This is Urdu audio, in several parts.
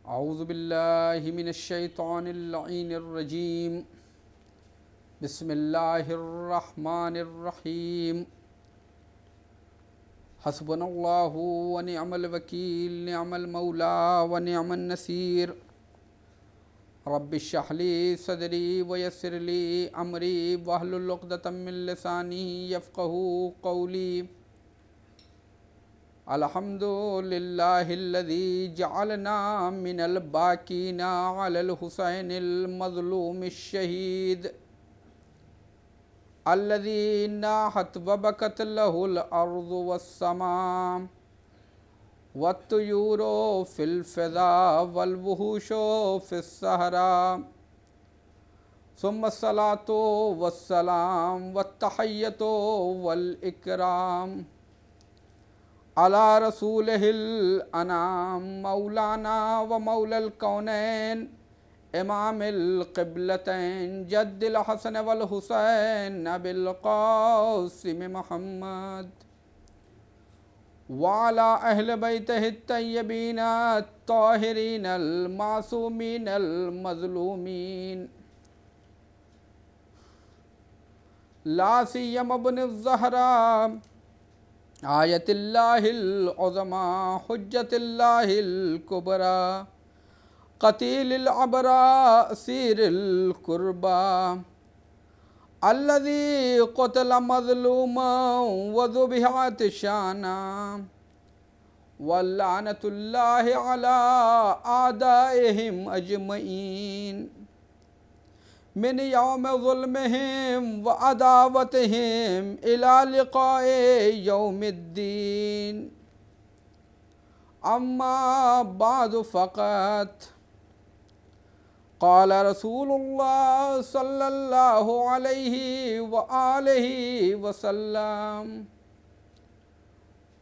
اعوذ باللہ من الشیطان اللعین الرجیم بسم اللہ الرحمن الرحیم حسبنا اللہ ونعم الوکیل نعم المولا ونعم النصیر رب اشرح لی صدری ویسر لی امری واحلل عقدۃ من لسانی یفقہوا قولی الحمد للہ الذی جعلنا من الباکین علی الحسین المظلوم الشہید الذی ناحت وبکت لہ الارض والسماء والطیور فی الفضاء والوحوش فی الصحراء ثم الصلاة والسلام والتحیۃ والاکرام علی رسولہ الانام مولانا و مولا الکونین امام القبلتین جد الحسن والحسین ابی القاسم محمد وعلی اہل بیتہ الطیبین الطاہرین المعصومین المظلومین لا سیما ابن الزہراء آیت اللہ العظمی حجت اللہ الکبریٰ قتیل العبراء اسیر القربى الذی قتل مظلوما وذبح عطشانا واللعنۃ اللہ علی اعدائہم اجمعین من یوم ظلمہم و عداوتہم الی لقاء یوم الدین اما بعد فقط قال رسول اللہ صلی اللہ علیہ وآلہ وسلم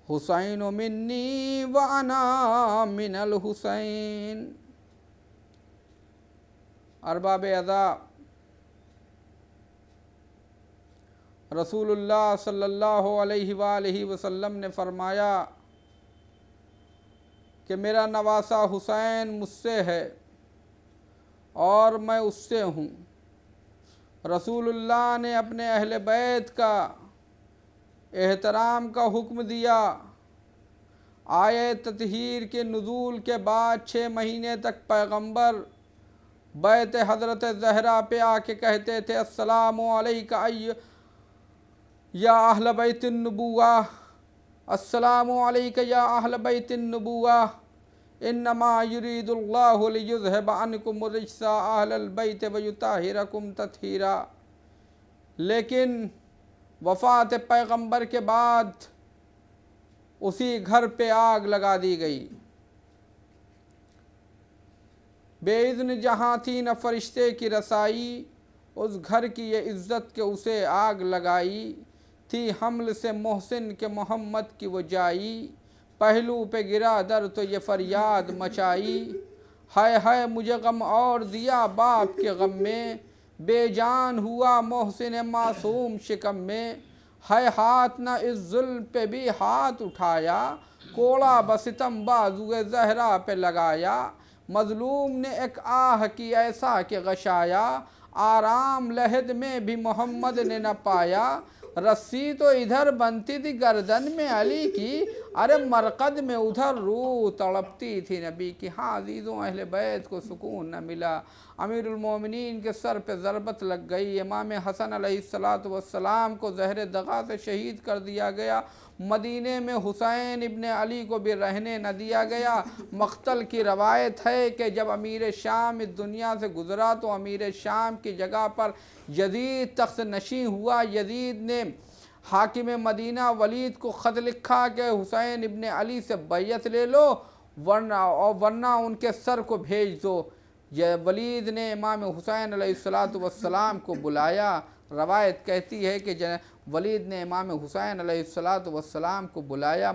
حسین منی وانا من الحسین۔ ارباب ادا، رسول اللہ صلی اللہ علیہ وآلہ وسلم نے فرمایا کہ میرا نواسہ حسین مجھ سے ہے اور میں اس سے ہوں۔ رسول اللہ نے اپنے اہل بیت کا احترام کا حکم دیا۔ آیت تطہیر کے نزول کے بعد 6 مہینے تک پیغمبر بیت حضرت زہرا پہ آ کے کہتے تھے السلام علیکہ یا اہل بیت النبوہ، السلام علیکہ یا اہل بیت النبوہ، انما یرید اللہ لیذہب عنکم الرجس اہل البیت ویطہرکم تطہیرا۔ لیکن وفات پیغمبر کے بعد اسی گھر پہ آگ لگا دی گئی۔ بے اذن جہاں تھی نہ فرشتے کی رسائی، اس گھر کی یہ عزت کہ اسے آگ لگائی تھی۔ حمل سے محسن کے محمد کی وہ جائی، پہلو پہ گرا در تو یہ فریاد مچائی۔ ہائے ہائے مجھے غم اور دیا باپ کے غم میں، بے جان ہوا محسن معصوم شکم میں۔ ہائے ہاتھ نہ اس ظلم پہ بھی ہاتھ اٹھایا، کوڑا بستم بازوئے زہرا پہ لگایا۔ مظلوم نے ایک آہ کی ایسا کہ غشایا، آرام لحد میں بھی محمد نے نہ پایا۔ رسی تو ادھر بنتی تھی گردن میں علی کی، ارے مرقد میں ادھر روح تڑپتی تھی نبی کی۔ ہاں عزیزوں، اہل بیت کو سکون نہ ملا۔ امیر المومنین کے سر پہ ضربت لگ گئی۔ امام حسن علیہ السلام کو زہر دغا سے شہید کر دیا گیا۔ مدینے میں حسین ابن علی کو بھی رہنے نہ دیا گیا۔ مقتل کی روایت ہے کہ جب امیر شام اس دنیا سے گزرا تو امیر شام کی جگہ پر یزید تخت نشین ہوا۔ یزید نے حاکم مدینہ ولید کو خط لکھا کہ حسین ابن علی سے بیعت لے لو ورنہ ان کے سر کو بھیج دو۔ ولید نے امام حسین علیہ السلام کو بلایا۔ روایت کہتی ہے کہ ولید نے امام حسین علیہ السلام کو بلایا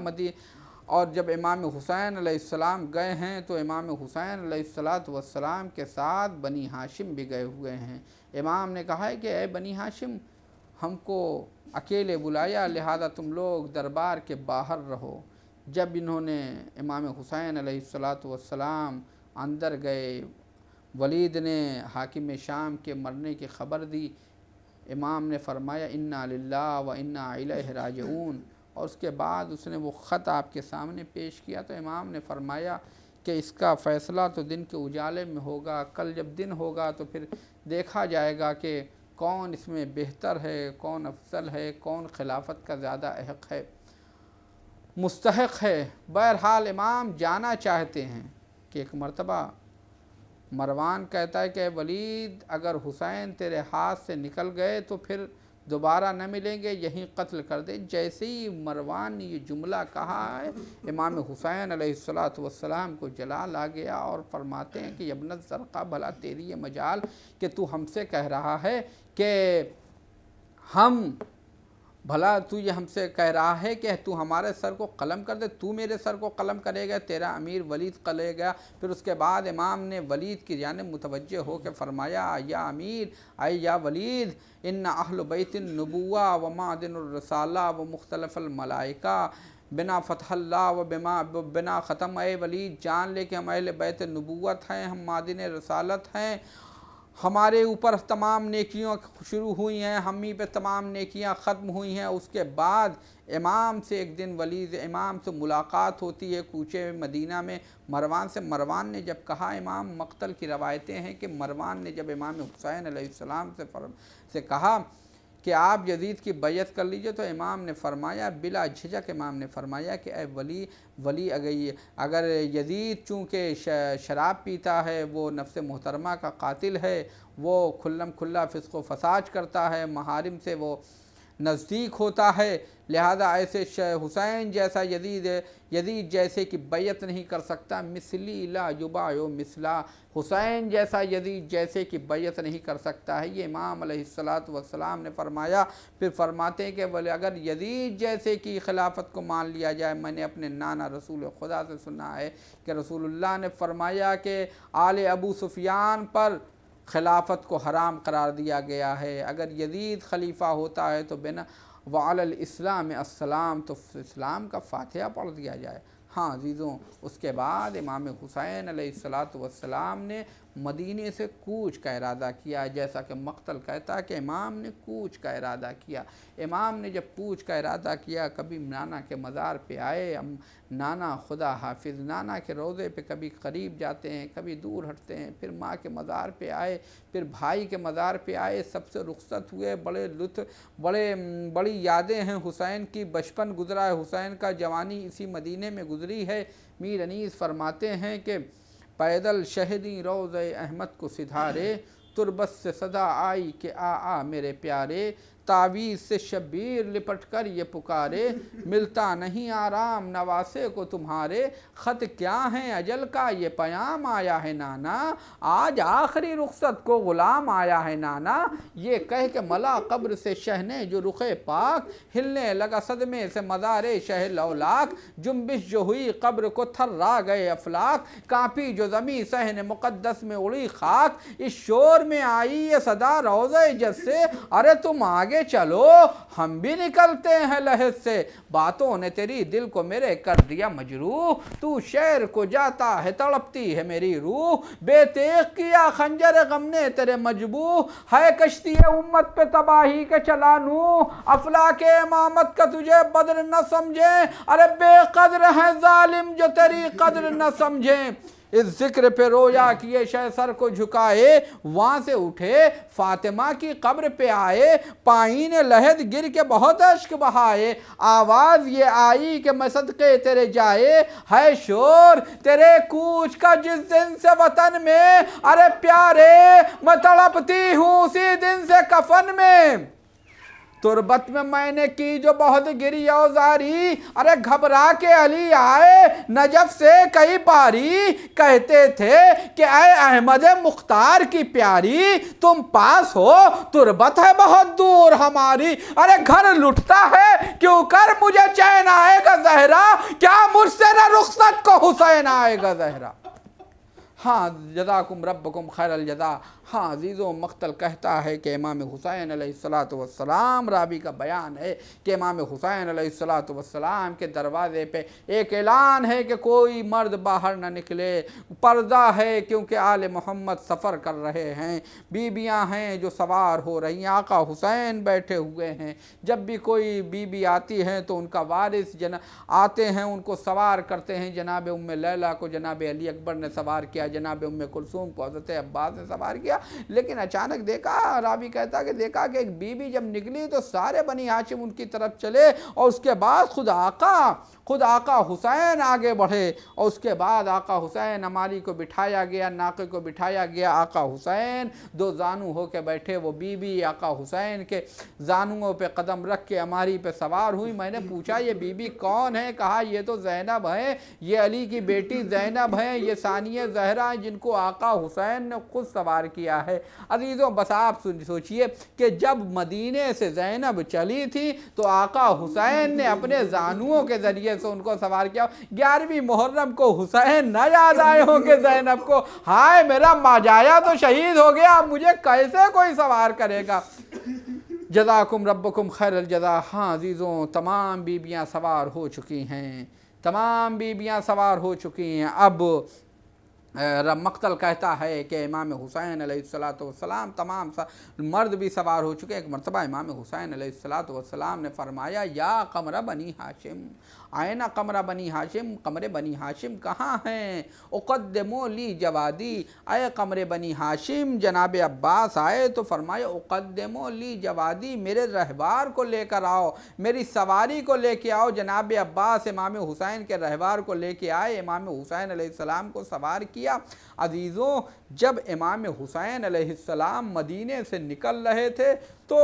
اور جب امام حسین علیہ السلام گئے ہیں تو امام حسین علیہ السلام کے ساتھ بنی ہاشم بھی گئے ہوئے ہیں۔ امام نے کہا ہے کہ اے بنی ہاشم، ہم کو اکیلے بلایا لہذا تم لوگ دربار کے باہر رہو۔ جب انہوں نے امام حسین علیہ السلام اندر گئے۔ ولید نے حاکم شام کے مرنے کی خبر دی۔ امام نے فرمایا انا للہ و انا الیہ راجعون، اور اس کے بعد اس نے وہ خط آپ کے سامنے پیش کیا تو امام نے فرمایا کہ اس کا فیصلہ تو دن کے اجالے میں ہوگا، کل جب دن ہوگا تو پھر دیکھا جائے گا کہ کون اس میں بہتر ہے، کون افضل ہے، کون خلافت کا زیادہ احق ہے، مستحق ہے۔ بہرحال امام جانا چاہتے ہیں کہ ایک مرتبہ مروان کہتا ہے کہ ولید اگر حسین تیرے ہاتھ سے نکل گئے تو پھر دوبارہ نہ ملیں گے، یہیں قتل کر دے۔ جیسے ہی مروان نے یہ جملہ کہا ہے امام حسین علیہ السلام کو جلال آ گیا اور فرماتے ہیں کہ ابن الزرقاء بھلا تیری یہ مجال کہ تو ہم سے کہہ رہا ہے کہ بھلا تو یہ ہم سے کہہ رہا ہے کہ تو ہمارے سر کو قلم کر دے، تو میرے سر کو قلم کرے گا، تیرا امیر ولید قلے گا۔ پھر اس کے بعد امام نے ولید کی جانب متوجہ ہو کے فرمایا یا امیر، اے یا ولید، ان اہل بیت النبوہ و معدن الرسالہ و مختلف الملائکہ بنا فتح اللہ و بنا ختم۔ اے ولید جان لے کہ ہم اہل بیت نبوت ہیں، ہم معدن رسالت ہیں، ہمارے اوپر تمام نیکیوں شروع ہوئی ہیں، ہم ہی پہ تمام نیکیاں ختم ہوئی ہیں۔ اس کے بعد امام سے ایک دن ولید امام سے ملاقات ہوتی ہے کوچے مدینہ میں مروان سے۔ مروان نے جب کہا، امام مقتل کی روایتیں ہیں کہ مروان نے جب امام حسین علیہ السلام سے کہا کہ آپ یزید کی بیعت کر لیجئے تو امام نے فرمایا بلا جھجک، امام نے فرمایا کہ اے ولی اگر یزید چونکہ شراب پیتا ہے، وہ نفس محترمہ کا قاتل ہے، وہ کھلم کھلا فسق و فساد کرتا ہے، محارم سے وہ نزدیک ہوتا ہے، لہذا ایسے حسین جیسا یزید جیسے کی بیعت نہیں کر سکتا، مثلی لا یبایع مثلا، حسین جیسا یزید جیسے کی بیعت نہیں کر سکتا ہے۔ یہ امام علیہ السلام نے فرمایا۔ پھر فرماتے ہیں کہ اگر یزید جیسے کی خلافت کو مان لیا جائے، میں نے اپنے نانا رسول خدا سے سنا ہے کہ رسول اللہ نے فرمایا کہ آل ابو سفیان پر خلافت کو حرام قرار دیا گیا ہے، اگر یزید خلیفہ ہوتا ہے تو بنا وعلی الاسلام السلام، تو اسلام کا فاتحہ پڑھ دیا جائے۔ ہاں عزیزوں، اس کے بعد امام حسین علیہ السلام نے مدینے سے کوچ کا ارادہ کیا، جیسا کہ مقتل کہتا ہے کہ امام نے کوچ کا ارادہ کیا۔ امام نے جب کوچ کا ارادہ کیا، کبھی نانا کے مزار پہ آئے، نانا خدا حافظ، نانا کے روضے پہ کبھی قریب جاتے ہیں، کبھی دور ہٹتے ہیں، پھر ماں کے مزار پہ آئے، پھر بھائی کے مزار پہ آئے، سب سے رخصت ہوئے، بڑی یادیں ہیں حسین کی، بچپن گزرا ہے حسین کا، جوانی اسی مدینے میں گزری ہے۔ میر انیس فرماتے ہیں کہ پیدل شہدی روضہ احمد کو سدھارے، تربت سے صدا آئی کہ آ میرے پیارے، تعویذ سے شبیر لپٹ کر یہ پکارے، ملتا نہیں آرام نواسے کو تمہارے، خط کیا ہیں اجل کا یہ پیام آیا ہے نانا، آج آخری رخصت کو غلام آیا ہے نانا۔ یہ کہہ کہ ملا قبر سے شہنے جو رخ پاک، ہلنے لگا صدمے سے مزار شہ لولاک، جنبش جو ہوئی قبر کو تھرا گئے افلاک، کانپی جو زمیں صحن مقدس میں اڑی خاک، اس شور میں آئی یہ صدا روضہ جد سے، ارے تم آگے چلو ہم بھی نکلتے ہیں لحد سے، باتوں نے تیری دل کو میرے کر دیا مجروح، تو شعر کو جاتا ہے تڑپتی ہے میری روح، بے تیغ کیا خنجر غم نے تیرے مجبوح، ہے کشتی امت پہ تباہی کے چلا نوح، افلاک امامت کا تجھے بدر نہ سمجھیں، ارے بے قدر ہے ظالم جو تیری قدر نہ سمجھیں۔ اس ذکر پہ رویا کیے شہ سر کو جھکائے، وہاں سے اٹھے فاطمہ کی قبر پہ آئے، پائین لحد گر کے بہت اشک بہائے، آواز یہ آئی کہ میں صدقے تیرے جائے، ہے شور تیرے کوچ کا جس دن سے وطن میں، ارے پیارے میں تڑپتی ہوں اسی دن سے کفن میں، تربت میں نے کی جو بہت گری اوزاری، ارے گھبرا کے علی آئے نجف سے کئی باری، کہتے تھے کہ اے احمد مختار کی پیاری، تم پاس ہو تربت ہے بہت دور ہماری، ارے گھر لٹتا ہے کیوں کر مجھے چین آئے گا زہرا، کیا مجھ سے نہ رخصت کو حسین آئے گا زہرا۔ ہاں جزاکم ربکم خیر الجزا۔ ہاں عزیزوں، مقتل کہتا ہے کہ امام حسین علیہ السلام، راوی کا بیان ہے کہ امام حسین علیہ السلام کے دروازے پہ ایک اعلان ہے کہ کوئی مرد باہر نہ نکلے، پردہ ہے کیونکہ آل محمد سفر کر رہے ہیں، بیویاں ہیں جو سوار ہو رہی ہیں، آقا حسین بیٹھے ہوئے ہیں۔ جب بھی کوئی بیوی آتی ہے تو ان کا وارث آتے ہیں، ان کو سوار کرتے ہیں۔ جناب ام لیلہ کو جناب علی اکبر نے سوار کیا، جناب ام کلثوم کو حضرت عباس نے سوار کیا، لیکن اچانک دیکھا، راوی کہتا کہ دیکھا کہ ایک بیوی جب نکلی تو سارے بنی ہاشم ان کی طرف چلے، اور اس کے بعد خود آقا حسین آگے بڑھے، اور اس کے بعد آقا حسین اماری کو بٹھایا گیا، ناقے کو بٹھایا گیا، آقا حسین دو زانو ہو کے بیٹھے، وہ بیوی آقا حسین کے زانوؤں پہ قدم رکھ کے اماری پہ سوار ہوئی۔ میں نے پوچھا یہ بیوی کون ہے؟ کہا یہ تو زینب ہے، یہ علی کی بیٹی زینب ہے، یہ ثانیہ زہرا ہیں جن کو آقا حسین نے خود سوار کیا ہے۔ عزیزوں بس آپ سوچئے کہ جب مدینے سے زینب چلی تھی تو آقا حسین نے اپنے زانوؤں کے ذریعے سے ان کو سوار کیا۔ 11ویں محرم کو حسین نہ یاد آئے ہوں کہ زینب کو، ہائے میرا ماجایا تو شہید ہو گیا، اب مجھے کیسے کوئی سوار کرے گا؟ جزاکم ربکم خیر الجزا۔ ہاں عزیزوں، تمام بیبیاں سوار ہو چکی ہیں، تمام بیبیاں سوار ہو چکی ہیں۔ اب مقتل کہتا ہے کہ امام حسین علیہ السلام تمام مرد بھی سوار ہو چکے۔ ایک مرتبہ امام حسین علیہ السلام نے فرمایا یا قمر بنی ہاشم، آئین قمر بنی ہاشم، قمر بنی ہاشم کہاں ہیں؟ اقدموا لی جوادی، اے قمر بنی ہاشم جناب عباس آئے تو فرمایا اقدموا لی جوادی، میرے رہبار کو لے کر آؤ، میری سواری کو لے کے آؤ۔ جناب عباس امام حسین کے رہبار کو لے کے آئے، امام حسین علیہ السلام کو سوار کیا۔ عزیزوں جب امام حسین علیہ السلام مدینے سے نکل رہے تھے تو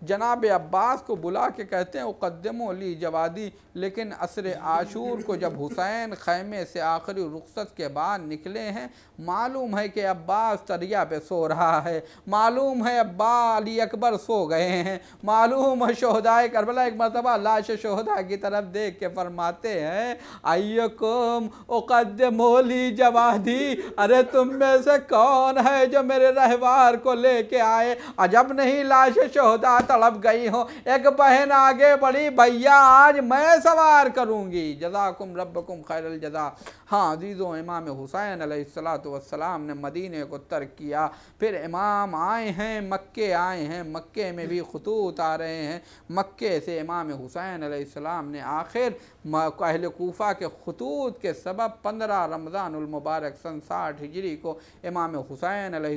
جناب عباس کو بلا کے کہتے ہیں اقدموا لی جوادی، لیکن عصر عاشور کو جب حسین خیمے سے آخری رخصت کے بعد نکلے ہیں، معلوم ہے کہ عباس تریا پہ سو رہا ہے، معلوم ہے علی اکبر سو گئے ہیں، معلوم ہے شہدائے کربلا۔ ایک مرتبہ لاش شہداء کی طرف دیکھ کے فرماتے ہیں ایکم اقدموا لی جوادی، ارے تم میں سے کون ہے جو میرے رہبار کو لے کے آئے؟ عجب نہیں لاش شہداء تڑپ گئی ہو۔ ایک بہن آگے بڑھی، بھیا آج میں سوار کروں گی، جزاکم ربکم خیر الجزا۔ ہاں عزیزوں، امام حسین علیہ السلام نے مدینے کو ترک کیا، پھر امام آئے ہیں مکے، آئے ہیں مکے میں بھی خطوط آ رہے ہیں۔ مکے سے امام حسین علیہ السلام نے آخر اہل کوفہ کے خطوط کے سبب 15 رمضان المبارک سن 60 ہجری کو امام حسین علیہ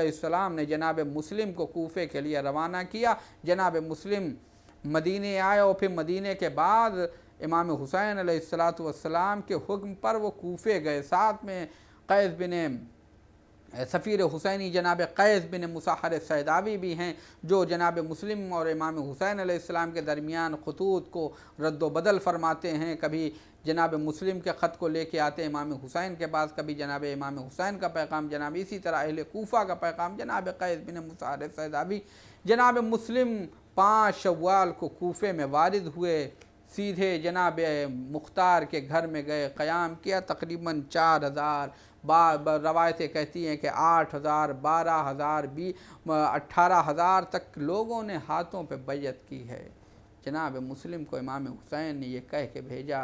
السلام نے جناب مسلم کو کوفے کے لیے روانہ کیا۔ جناب مسلم مدینے آئے، اور پھر مدینے کے بعد امام حسین علیہ السلام کے حکم پر وہ کوفے گئے، ساتھ میں قیس بن سفیر حسینی جناب قیس بن مصہر سیداوی بھی ہیں، جو جناب مسلم اور امام حسین علیہ السلام کے درمیان خطوط کو رد و بدل فرماتے ہیں۔ کبھی جناب مسلم کے خط کو لے کے آتے ہیں امام حسین کے پاس، کبھی جناب امام حسین کا پیغام جناب، اسی طرح اہل کوفہ کا پیغام جناب قیس بن مصہر سیداوی۔ جناب مسلم 5 شوال کو کوفے میں وارد ہوئے، سیدھے جناب مختار کے گھر میں گئے، قیام کیا۔ تقریباً 4000 روایتیں کہتی ہیں کہ 8000 12000 18,000 تک لوگوں نے ہاتھوں پہ بیعت کی ہے۔ جناب مسلم کو امام حسین نے یہ کہہ کے بھیجا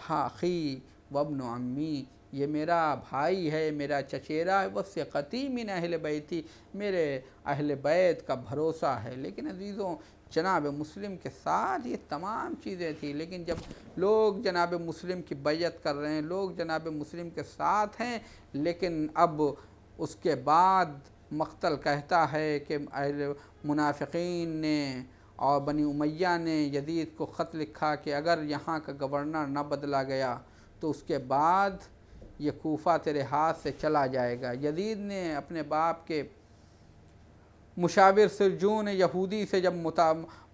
اخی وابن عمی، یہ میرا بھائی ہے، میرا چچیرا ہے، وثقتی من اہل بیتی، میرے اہل بیت کا بھروسہ ہے۔ لیکن عزیزوں جناب مسلم کے ساتھ یہ تمام چیزیں تھیں، لیکن جب لوگ جناب مسلم کی بیعت کر رہے ہیں، لوگ جناب مسلم کے ساتھ ہیں، لیکن اب اس کے بعد مقتل کہتا ہے کہ اہل منافقین نے اور بنی امیہ نے یزید کو خط لکھا کہ اگر یہاں کا گورنر نہ بدلا گیا تو اس کے بعد یہ کوفہ تیرے ہاتھ سے چلا جائے گا۔ یزید نے اپنے باپ کے مشاور سرجون یہودی سے جب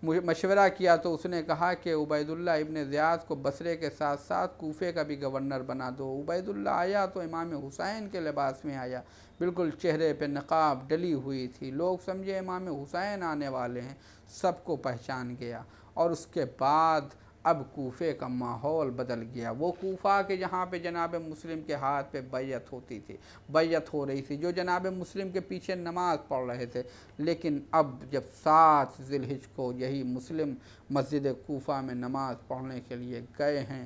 مشورہ کیا تو اس نے کہا کہ عبید اللہ ابن زیاد کو بصرے کے ساتھ ساتھ کوفے کا بھی گورنر بنا دو۔ عبید اللہ آیا تو امام حسین کے لباس میں آیا، بالکل چہرے پہ نقاب ڈلی ہوئی تھی، لوگ سمجھے امام حسین آنے والے ہیں، سب کو پہچان گیا۔ اور اس کے بعد اب کوفے کا ماحول بدل گیا۔ وہ کوفہ کے جہاں پہ جناب مسلم کے ہاتھ پہ بیعت ہوتی تھی، بیعت ہو رہی تھی، جو جناب مسلم کے پیچھے نماز پڑھ رہے تھے، لیکن اب جب 7 ذی الحجہ کو یہی مسلم مسجد کوفہ میں نماز پڑھنے کے لیے گئے ہیں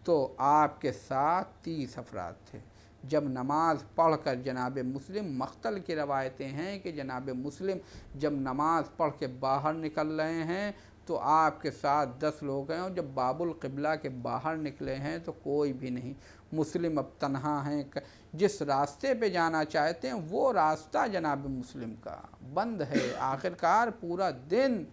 تو آپ کے ساتھ 30 افراد تھے۔ جب نماز پڑھ کر جناب مسلم، مقتل کی روایتیں ہیں کہ جناب مسلم جب نماز پڑھ کے باہر نکل رہے ہیں تو آپ کے ساتھ 10 لوگ ہیں، اور جب باب القبلہ کے باہر نکلے ہیں تو کوئی بھی نہیں۔ مسلم اب تنہا ہیں، جس راستے پہ جانا چاہتے ہیں وہ راستہ جناب مسلم کا بند ہے۔ آخرکار پورا دن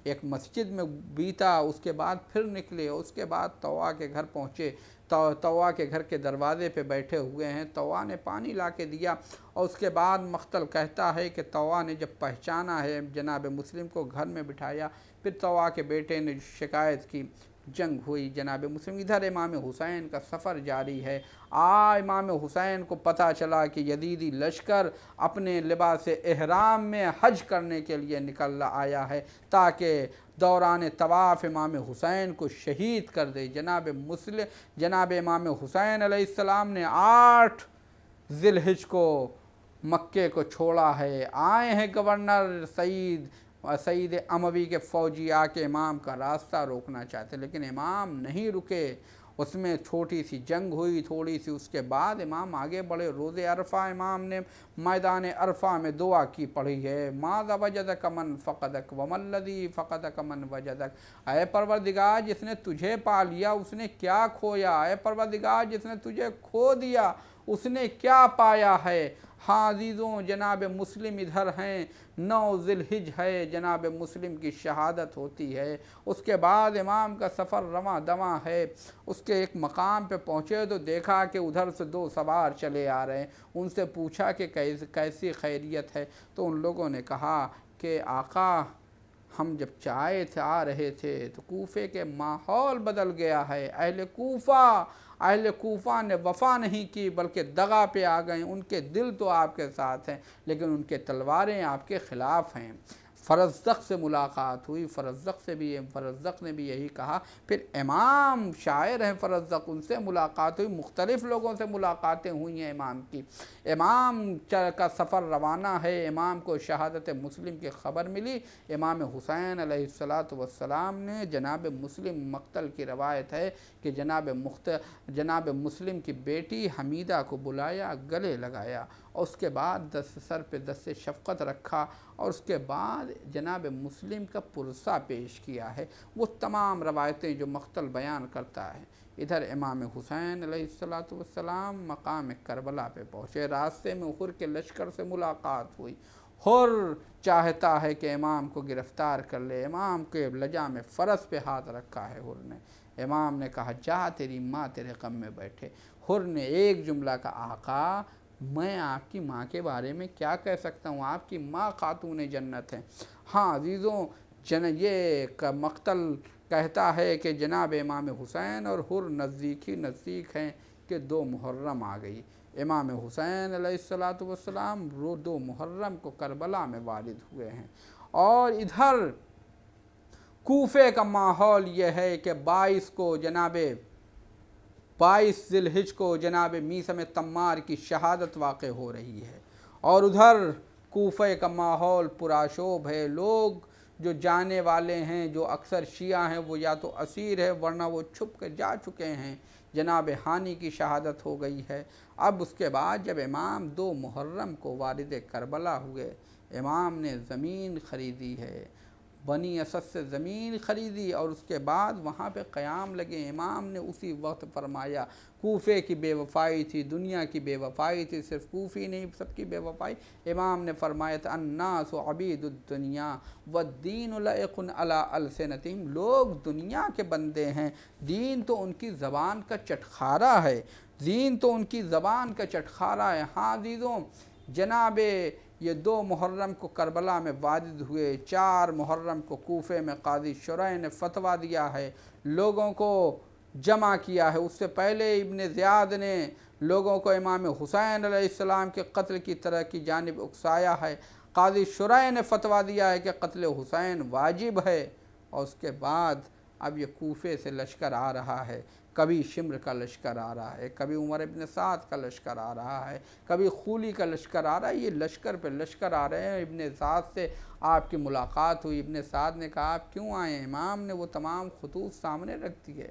ایک مسجد میں بیتا، اس کے بعد پھر نکلے، اس کے بعد طوع کے گھر پہنچے، طوع کے گھر کے دروازے پہ بیٹھے ہوئے ہیں، طوع نے پانی لا کے دیا، اور اس کے بعد مقتل کہتا ہے کہ طوع نے جب پہچانا ہے جناب مسلم کو، گھر میں بٹھایا، پھر طوع کے بیٹے نے شکایت کی، جنگ ہوئی جناب مسلم۔ ادھر امام حسین کا سفر جاری ہے۔ امام حسین کو پتہ چلا کہ یزیدی لشکر اپنے لباس احرام میں حج کرنے کے لیے نکل آیا ہے تاکہ دوران طواف امام حسین کو شہید کر دے۔ جناب امام حسین علیہ السلام نے 8 ذی الحجہ کو مکے کو چھوڑا ہے۔ آئے ہیں گورنر سعید اموی کے فوجی، آ کے امام کا راستہ روکنا چاہتے، لیکن امام نہیں رکے۔ اس میں چھوٹی سی جنگ ہوئی تھوڑی سی، اس کے بعد امام آگے بڑھے۔ روز عرفہ امام نے میدان عرفہ میں دعا کی پڑھی ہے، ماذا وجدک من فقدک وما الذی فقدک من وجدک۔ اے پروردگار جس نے تجھے پا لیا اس نے کیا کھویا، اے پروردگار جس نے تجھے کھو دیا اس نے کیا پایا ہے۔ ہاں عزیزوں، جناب مسلم ادھر ہیں، 9 ذی الحجہ ہے، جناب مسلم کی شہادت ہوتی ہے۔ اس کے بعد امام کا سفر رواں دواں ہے۔ اس کے ایک مقام پہ پہنچے تو دیکھا کہ ادھر سے 2 سوار چلے آ رہے ہیں۔ ان سے پوچھا کہ کیسی خیریت ہے، تو ان لوگوں نے کہا کہ آقا ہم جب آ رہے تھے تو کوفے کے ماحول بدل گیا ہے۔ اہل کوفہ نے وفا نہیں کی بلکہ دغا پہ آ گئے۔ ان کے دل تو آپ کے ساتھ ہیں لیکن ان کے تلواریں آپ کے خلاف ہیں۔ فرزدق سے ملاقات ہوئی، فرزدق نے بھی یہی کہا۔ پھر امام شاعر ہیں فرزدق، ان سے ملاقات ہوئی، مختلف لوگوں سے ملاقاتیں ہوئی ہیں امام کی۔ امام کا سفر روانہ ہے، امام کو شہادت مسلم کی خبر ملی۔ امام حسین علیہ السلام نے جناب مسلم مقتل کی روایت ہے کہ جناب مسلم کی بیٹی حمیدہ کو بلایا، گلے لگایا، اور اس کے بعد سر پہ دست شفقت رکھا، اور اس کے بعد جناب مسلم کا پرسہ پیش کیا ہے۔ وہ تمام روایتیں جو مقتل بیان کرتا ہے۔ ادھر امام حسین علیہ السلام مقام کربلا پہ پہنچے، راستے میں حر کے لشکر سے ملاقات ہوئی۔ حر چاہتا ہے کہ امام کو گرفتار کر لے، امام کے لجا میں فرس پہ ہاتھ رکھا ہے حر نے۔ امام نے کہا جا تیری ماں تیرے غم میں بیٹھے۔ حر نے ایک جملہ کہا، آقا میں آپ کی ماں کے بارے میں کیا کہہ سکتا ہوں، آپ کی ماں خاتون جنت ہے۔ ہاں عزیزوں، یہ مقتل کہتا ہے کہ جناب امام حسین اور حر نزدیک ہیں کہ 2 محرم آ گئی۔ امام حسین علیہ السلام 2 محرم کو کربلا میں والد ہوئے ہیں۔ اور ادھر کوفے کا ماحول یہ ہے کہ 22 ذی الحجہ کو جناب میثم تمار کی شہادت واقع ہو رہی ہے، اور ادھر کوفے کا ماحول پرآشوب ہے۔ لوگ جو جانے والے ہیں، جو اکثر شیعہ ہیں، وہ یا تو اسیر ہے ورنہ وہ چھپ کے جا چکے ہیں۔ جناب ہانی کی شہادت ہو گئی ہے۔ اب اس کے بعد جب امام 2 محرم کو والد کربلا ہوئے، امام نے زمین خریدی ہے، بنی اسد سے زمین خریدی، اور اس کے بعد وہاں پہ قیام لگے۔ امام نے اسی وقت فرمایا، کوفے کی بے وفائی تھی، دنیا کی بے وفائی تھی، صرف کوفی نہیں سب کی بے وفائی۔ امام نے فرمایا تھا الناس عبید الدنیا والدین لائق علی السنتہم، لوگ دنیا کے بندے ہیں، دین تو ان کی زبان کا چٹخارا ہے، ہاں عزیزوں، جناب یہ 2 محرم کو کربلا میں والد ہوئے، 4 محرم کو کوفے میں قاضی شرح نے فتویٰ دیا ہے، لوگوں کو جمع کیا ہے۔ اس سے پہلے ابن زیاد نے لوگوں کو امام حسین علیہ السلام کے قتل کی طرح کی جانب اکسایا ہے۔ قاضی شرح نے فتویٰ دیا ہے کہ قتل حسین واجب ہے، اور اس کے بعد اب یہ کوفے سے لشکر آ رہا ہے، کبھی شمر کا لشکر آ رہا ہے، کبھی عمر ابن سعد کا لشکر آ رہا ہے، کبھی خولی کا لشکر آ رہا ہے، یہ لشکر پہ لشکر آ رہے ہیں۔ ابن سعد سے آپ کی ملاقات ہوئی، ابن سعد نے کہا آپ کیوں آئے ہیں؟ امام نے وہ تمام خطوط سامنے رکھ دیے،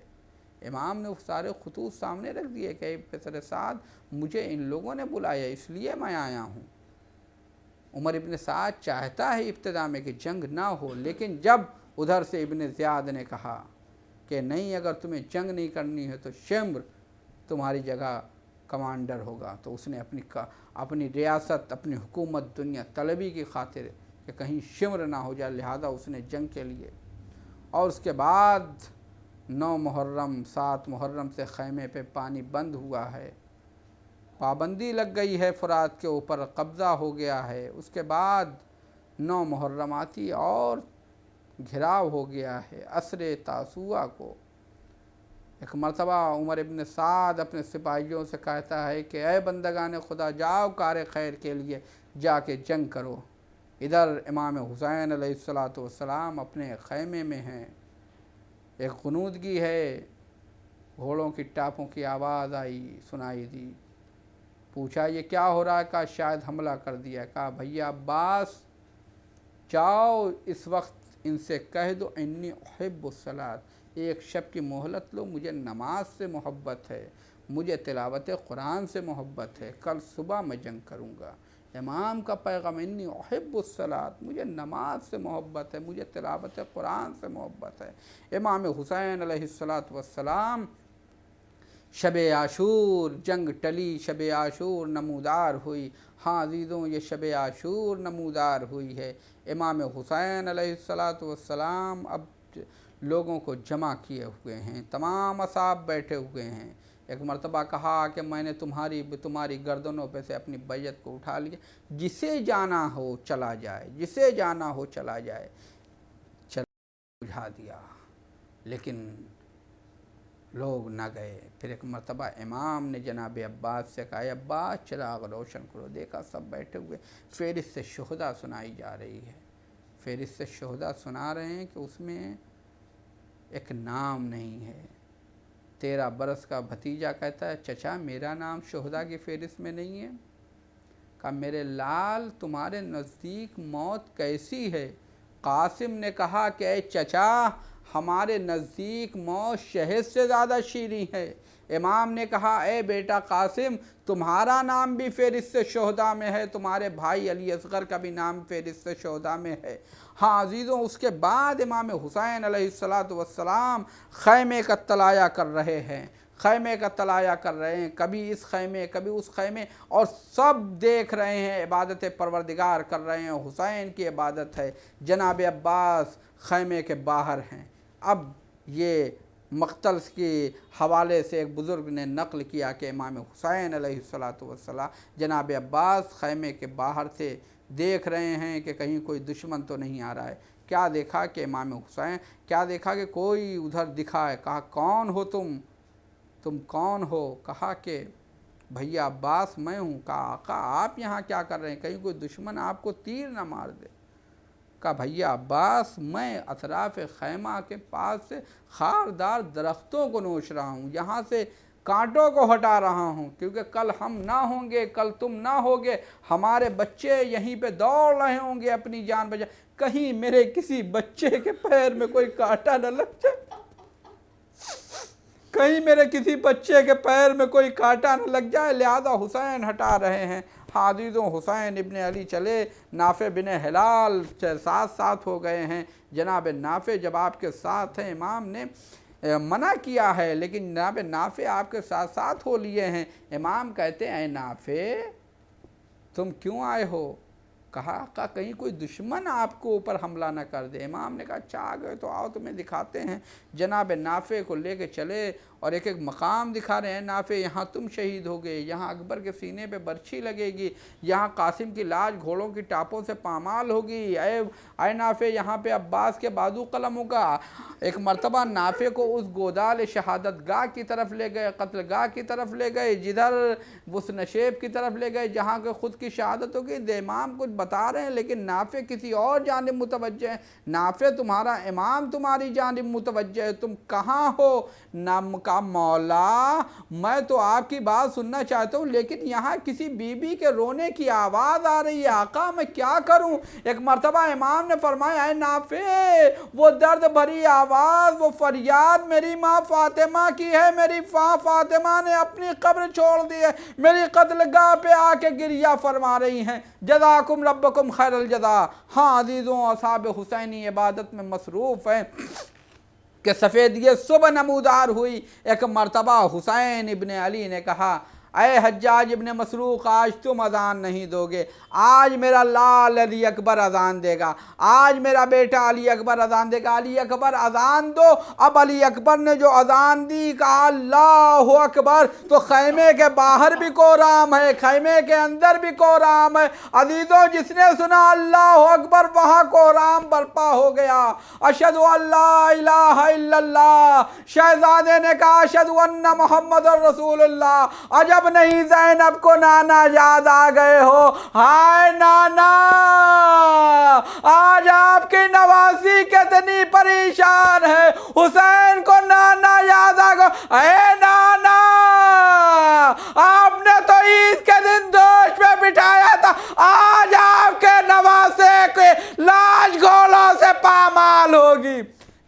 امام نے وہ سارے خطوط سامنے رکھ دیے کہ پسر سعد مجھے ان لوگوں نے بلایا اس لیے میں آیا ہوں۔ عمر ابن سعد چاہتا ہے ابتدا میں کہ جنگ نہ ہو، لیکن جب ادھر سے ابن زیاد نے کہا کہ نہیں، اگر تمہیں جنگ نہیں کرنی ہے تو شمر تمہاری جگہ کمانڈر ہوگا، تو اس نے اپنی ریاست، اپنی حکومت دنیا طلبی کی خاطر کہ کہیں شمر نہ ہو جائے، لہذا اس نے جنگ کے لیے۔ اور اس کے بعد 9 محرم 7 محرم سے خیمے پہ پانی بند ہوا ہے، پابندی لگ گئی ہے، فرات کے اوپر قبضہ ہو گیا ہے۔ اس کے بعد 9 محرم آتی اور گھراؤ ہو گیا ہے عصر تاسوعہ کو۔ ایک مرتبہ عمر ابن سعد اپنے سپاہیوں سے کہتا ہے کہ اے بندگان خدا، جاؤ کار خیر کے لیے جا کے جنگ کرو۔ ادھر امام حسین علیہ السلام اپنے خیمے میں ہیں، ایک غنودگی ہے، گھوڑوں کی ٹاپوں کی آواز آئی، سنائی دی۔ پوچھا یہ کیا ہو رہا ہے؟ کہا شاید حملہ کر دیا۔ کہا بھیا عباس جاؤ اس وقت ان سے کہہ دو انی احب الصلاۃ، ایک شب کی مہلت لو، مجھے نماز سے محبت ہے، مجھے تلاوت قرآن سے محبت ہے، کل صبح میں جنگ کروں گا۔ امام کا پیغام انی احب الصلاۃ، مجھے نماز سے محبت ہے، مجھے تلاوت قرآن سے محبت ہے۔ امام حسین علیہ السلام شب عاشور جنگ ٹلی، شب عاشور نمودار ہوئی۔ ہاں عزیزوں، یہ شب عاشور نمودار ہوئی ہے۔ امام حسین علیہ السلام اب لوگوں کو جمع کیے ہوئے ہیں، تمام اصحاب بیٹھے ہوئے ہیں۔ ایک مرتبہ کہا کہ میں نے تمہاری گردنوں پہ سے اپنی بیعت کو اٹھا لیا، جسے جانا ہو چلا جائے، جسے جانا ہو چلا جائے۔ چلا بجھا دیا، لیکن لوگ نہ گئے۔ پھر ایک مرتبہ امام نے جناب عباس سے کہا عباس چراغ روشن کرو، دیکھا سب بیٹھے ہوئے، فہرست شہداء سنائی جا رہی ہے، فہرست شہداء سنا رہے ہیں کہ اس میں ایک نام نہیں ہے۔ 13 برس کا بھتیجا کہتا ہے چچا میرا نام شہداء کی فہرست میں نہیں ہے۔ کہا میرے لال تمہارے نزدیک موت کیسی ہے؟ قاسم نے کہا کہ اے چچا ہمارے نزدیک موت شہد سے زیادہ شیریں ہے۔ امام نے کہا اے بیٹا قاسم تمہارا نام بھی فہرست شہداء میں ہے، تمہارے بھائی علی اصغر کا بھی نام فہرست شہداء میں ہے۔ ہاں عزیزوں، اس کے بعد امام حسین علیہ السلام خیمے کا طلایہ کر رہے ہیں، خیمے کا طلایہ کر رہے ہیں، کبھی اس خیمے کبھی اس خیمے، اور سب دیکھ رہے ہیں، عبادت پروردگار کر رہے ہیں، حسین کی عبادت ہے۔ جناب عباس خیمے کے باہر ہیں۔ اب یہ مقتل کے حوالے سے ایک بزرگ نے نقل کیا کہ امام حسین علیہ السلام جناب عباس خیمے کے باہر سے دیکھ رہے ہیں کہ کہیں کوئی دشمن تو نہیں آ رہا ہے۔ کیا دیکھا کہ امام حسین، کیا دیکھا کہ کوئی ادھر دکھا ہے۔ کہا کون ہو تم کون ہو؟ کہا کہ بھیا عباس میں ہوں۔ کہا آقا آپ یہاں کیا کر رہے ہیں؟ کہیں کوئی دشمن آپ کو تیر نہ مار دے۔ کہا بھیا عباس میں اطراف خیمہ کے پاس سے خاردار درختوں کو نوچ رہا ہوں، یہاں سے کانٹوں کو ہٹا رہا ہوں، کیونکہ کل ہم نہ ہوں گے، کل تم نہ ہوگے، ہمارے بچے یہیں پہ دوڑ رہے ہوں گے اپنی جان بچا، کہیں میرے کسی بچے کے پیر میں کوئی کانٹا نہ لگ جائے، کہیں میرے کسی بچے کے پیر میں کوئی کانٹا نہ لگ جائے، لہذا حسین ہٹا رہے ہیں۔ عزیزوں حسین ابن علی چلے، نافع بن ہلال ساتھ ہو گئے ہیں۔ جناب نافع جب آپ کے ساتھ ہیں، امام نے منع کیا ہے لیکن جناب نافع آپ کے ساتھ ہو لیے ہیں۔ امام کہتے ہیں اے نافع تم کیوں آئے ہو؟ کہا کہیں کوئی دشمن آپ کو اوپر حملہ نہ کر دے۔ امام نے کہا اچھا آ گئے تو آؤ تمہیں دکھاتے ہیں۔ جناب نافع کو لے کے چلے اور ایک ایک مقام دکھا رہے ہیں۔ نافع یہاں تم شہید ہو گئے، یہاں اکبر کے سینے پہ برچھی لگے گی، یہاں قاسم کی لاش گھوڑوں کی ٹاپوں سے پامال ہوگی، اے نافع یہاں پہ عباس کے بازو قلم ہوگا۔ ایک مرتبہ نافع کو اس گودال شہادت گاہ کی طرف لے گئے، قتل گاہ کی طرف لے گئے، جدھر اس نشیب کی طرف لے گئے جہاں کہ خود کی شہادت ہوگی۔ امام کو بتا رہے ہیں، لیکن نافع کسی اور جانب متوجہ ہے۔ نافع تمہارا امام تمہاری جانب متوجہ ہے، تم کہاں ہو؟ نام کا مولا میں تو آپ کی بات سننا چاہتا ہوں، لیکن یہاں کسی بی بی کے رونے کی آواز آ رہی ہے، آقا میں کیا کروں؟ ایک مرتبہ امام نے فرمایا، اے نافع، وہ درد بھری آواز، وہ فریاد میری ماں فاطمہ کی ہے، میری فاطمہ نے اپنی قبر چھوڑ دی ہے، میری قتل گاہ پہ آ کے گریہ فرما رہی ہیں، جزاکم ربکم خیر الجزا۔ ہاں عزیزوں، اصحاب حسینی عبادت میں مصروف ہیں کہ سفیدی صبح نمودار ہوئی۔ ایک مرتبہ حسین ابن علی نے کہا، اے حجاج ابن مسروق، آج تم اذان نہیں دو گے، آج میرا لال علی اکبر اذان دے گا، آج میرا بیٹا علی اکبر اذان دے گا، علی اکبر اذان دو۔ اب علی اکبر نے جو اذان دی، کہا اللہ اکبر، تو خیمے کے باہر بھی کورام ہے، خیمے کے اندر بھی کورام ہے۔ عزیزوں، جس نے سنا اللہ اکبر، وہاں کورام برپا ہو گیا۔ اشہد ان لا الہ الا اللہ، شہزادے نے کہا اشہد ان محمد رسول اللہ۔ عجب نہیں زینب کو نانا یاد آ گئے ہو، ہائے نانا، آج آپ کی نواسی کتنی پریشان ہے، حسین کو نانا یاد آ گئے۔ اے نانا، آپ نے تو عید کے دن دوش میں بٹھایا تھا، آج آپ کے نواسے کے لاش گھوڑوں سے پامال ہوگی۔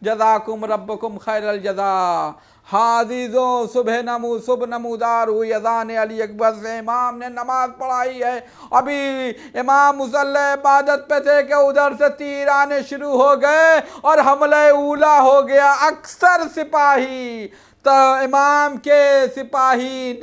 جزاکم ربکم خیر الجزا۔ ہاں عزیزوں، صبح نمودار ہوئی، اذان علی اکبر سے امام نے نماز پڑھائی ہے۔ ابھی امام مصلی عبادت پہ تھے کہ ادھر سے تیر آنے شروع ہو گئے اور حملہ اولا ہو گیا۔ اکثر سپاہی، تو امام کے سپاہی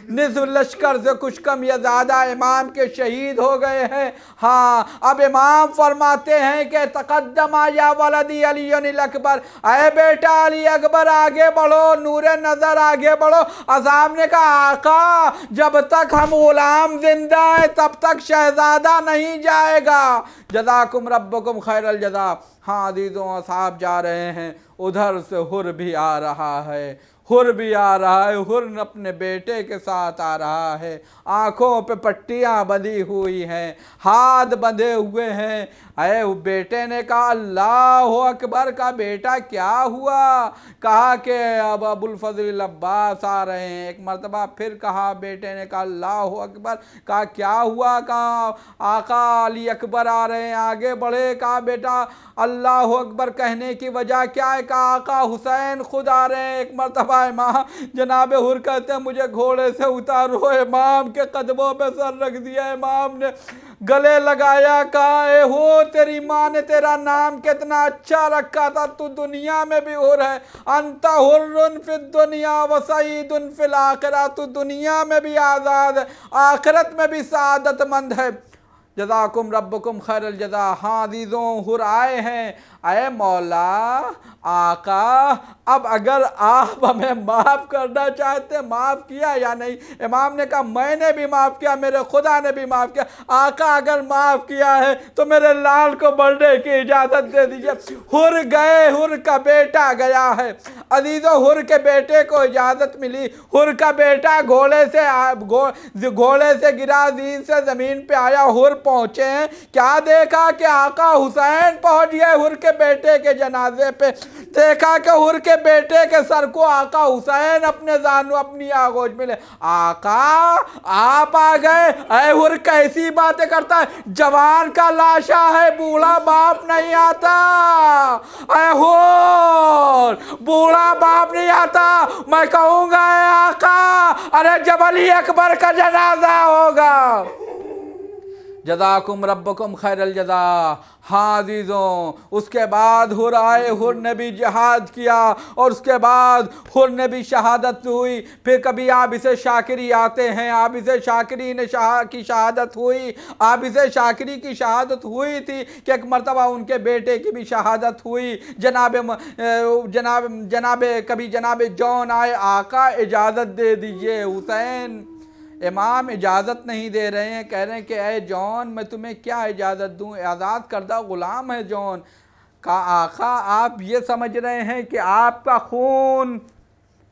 نصف لشکر سے کچھ کم یا زیادہ امام کے شہید ہو گئے ہیں۔ ہاں، اب امام فرماتے ہیں کہ تقدم یا ولدی علی الاکبر، اے بیٹا علی اکبر آگے بڑھو، نور نظر آگے بڑھو۔ اصحاب نے کہا آقا، جب تک ہم غلام زندہ ہیں تب تک شہزادہ نہیں جائے گا۔ جزاکم ربکم خیر الجزا۔ ہاں عزیزوں، اصحاب جا رہے ہیں، ادھر سے حر بھی آ رہا ہے، حر بھی آ رہا ہے، حر اپنے بیٹے کے ساتھ آ رہا ہے، آنکھوں پہ پٹیاں بندھی ہوئی ہیں، ہاتھ بندھے ہوئے ہیں۔ اے بیٹے نے کہا اللہ اکبر، کا بیٹا کیا ہوا؟ کہا کہ اب ابو الفضل العباس آ رہے ہیں۔ ایک مرتبہ پھر کہا، بیٹے نے کہا اللہ اکبر، کہا کیا ہوا؟ کہا آقا علی اکبر آ رہے ہیں، آگے بڑھے۔ کہا بیٹا اللہ اکبر کہنے کی وجہ کیا ہے؟ کہا آقا حسین خود آ رہے ہیں۔ ایک مرتبہ امام جناب حر کہتے ہیں مجھے گھوڑے سے اتارو، امام کے قدموں پہ سر رکھ دیا، امام نے گلے لگایا، کہا اے ہو، تیری ماں نے تیرا نام کتنا اچھا رکھا تھا، تو دنیا میں بھی حر ہے، انت حر فی الدنیا و سعید فی الآخرہ، تو دنیا میں بھی آزاد ہے، آخرت میں بھی سعادت مند ہے۔ جزاکم ربکم خیر الجزا۔ ہاں عزیزوں، حر آئے ہیں، اے مولا، آقا، اب اگر آپ ہمیں معاف کرنا چاہتے ہیں، معاف کیا یا نہیں؟ امام نے کہا میں نے بھی معاف کیا، میرے خدا نے بھی معاف کیا۔ آقا اگر معاف کیا ہے تو میرے لال کو بڑھنے کی اجازت دے دیجئے۔ حر گئے، حر کا بیٹا گیا ہے۔ عزیزوں، حر کے بیٹے کو اجازت ملی، حر کا بیٹا گھوڑے سے گرا، زین سے زمین پہ آیا، حر پہنچے ہیں، کیا دیکھا کہ آقا حسین پہنچ گئے حر کے بیٹے کے جنازے پہ، دیکھا کہ حر کے بیٹے کے سر کو آقا حسین اپنے زانو اپنی آغوش میں لے، آقا آپ آ گئے۔ اے حر کیسی باتیں کرتا ہے، جوان کا لاشا ہے، بوڑھا باپ نہیں آتا۔ اے حر، بوڑھا باپ نہیں آتا، میں کہوں گا اے آقا، ارے جب علی اکبر کا جنازہ ہوگا۔ جزاکم ربکم خیر الجزا۔ ہاں عزیزوں، اس کے بعد حر آئے، حر نے بھی جہاد کیا، اور اس کے بعد حر نے بھی شہادت ہوئی۔ پھر کبھی عابس شاکری آتے ہیں، عابس شاکری نے کی شہادت ہوئی، عابس شاکری کی شہادت ہوئی تھی کہ ایک مرتبہ ان کے بیٹے کی بھی شہادت ہوئی۔ کبھی جناب جون آئے، آقا اجازت دے دیجئے حسین۔ امام اجازت نہیں دے رہے ہیں، کہہ رہے ہیں کہ اے جون، میں تمہیں کیا اجازت دوں، آزاد کردہ غلام ہے جون۔ کہا آقا آپ یہ سمجھ رہے ہیں کہ آپ کا خون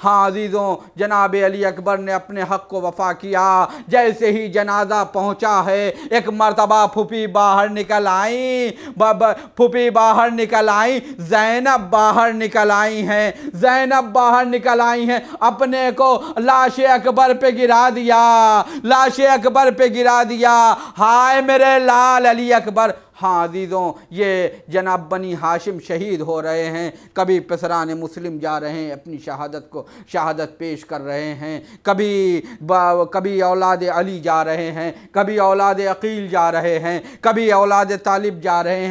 ہاں عزیزوں، جناب علی اکبر نے اپنے حق کو وفا کیا۔ جیسے ہی جنازہ پہنچا ہے، ایک مرتبہ پھوپھی باہر نکل آئیں، پھوپھی باہر نکل آئیں، زینب باہر نکل آئی ہیں، زینب باہر نکل آئی ہیں، اپنے کو لاش اکبر پہ گرا دیا، لاش اکبر پہ گرا دیا، ہائے میرے لال علی اکبر۔ ہاں عزیزوں، یہ جناب بنی ہاشم شہید ہو رہے ہیں، کبھی پسران مسلم جا رہے ہیں، اپنی شہادت پیش کر رہے ہیں، کبھی اولاد علی جا رہے ہیں، کبھی اولاد عقیل جا رہے ہیں، کبھی اولاد طالب جا رہے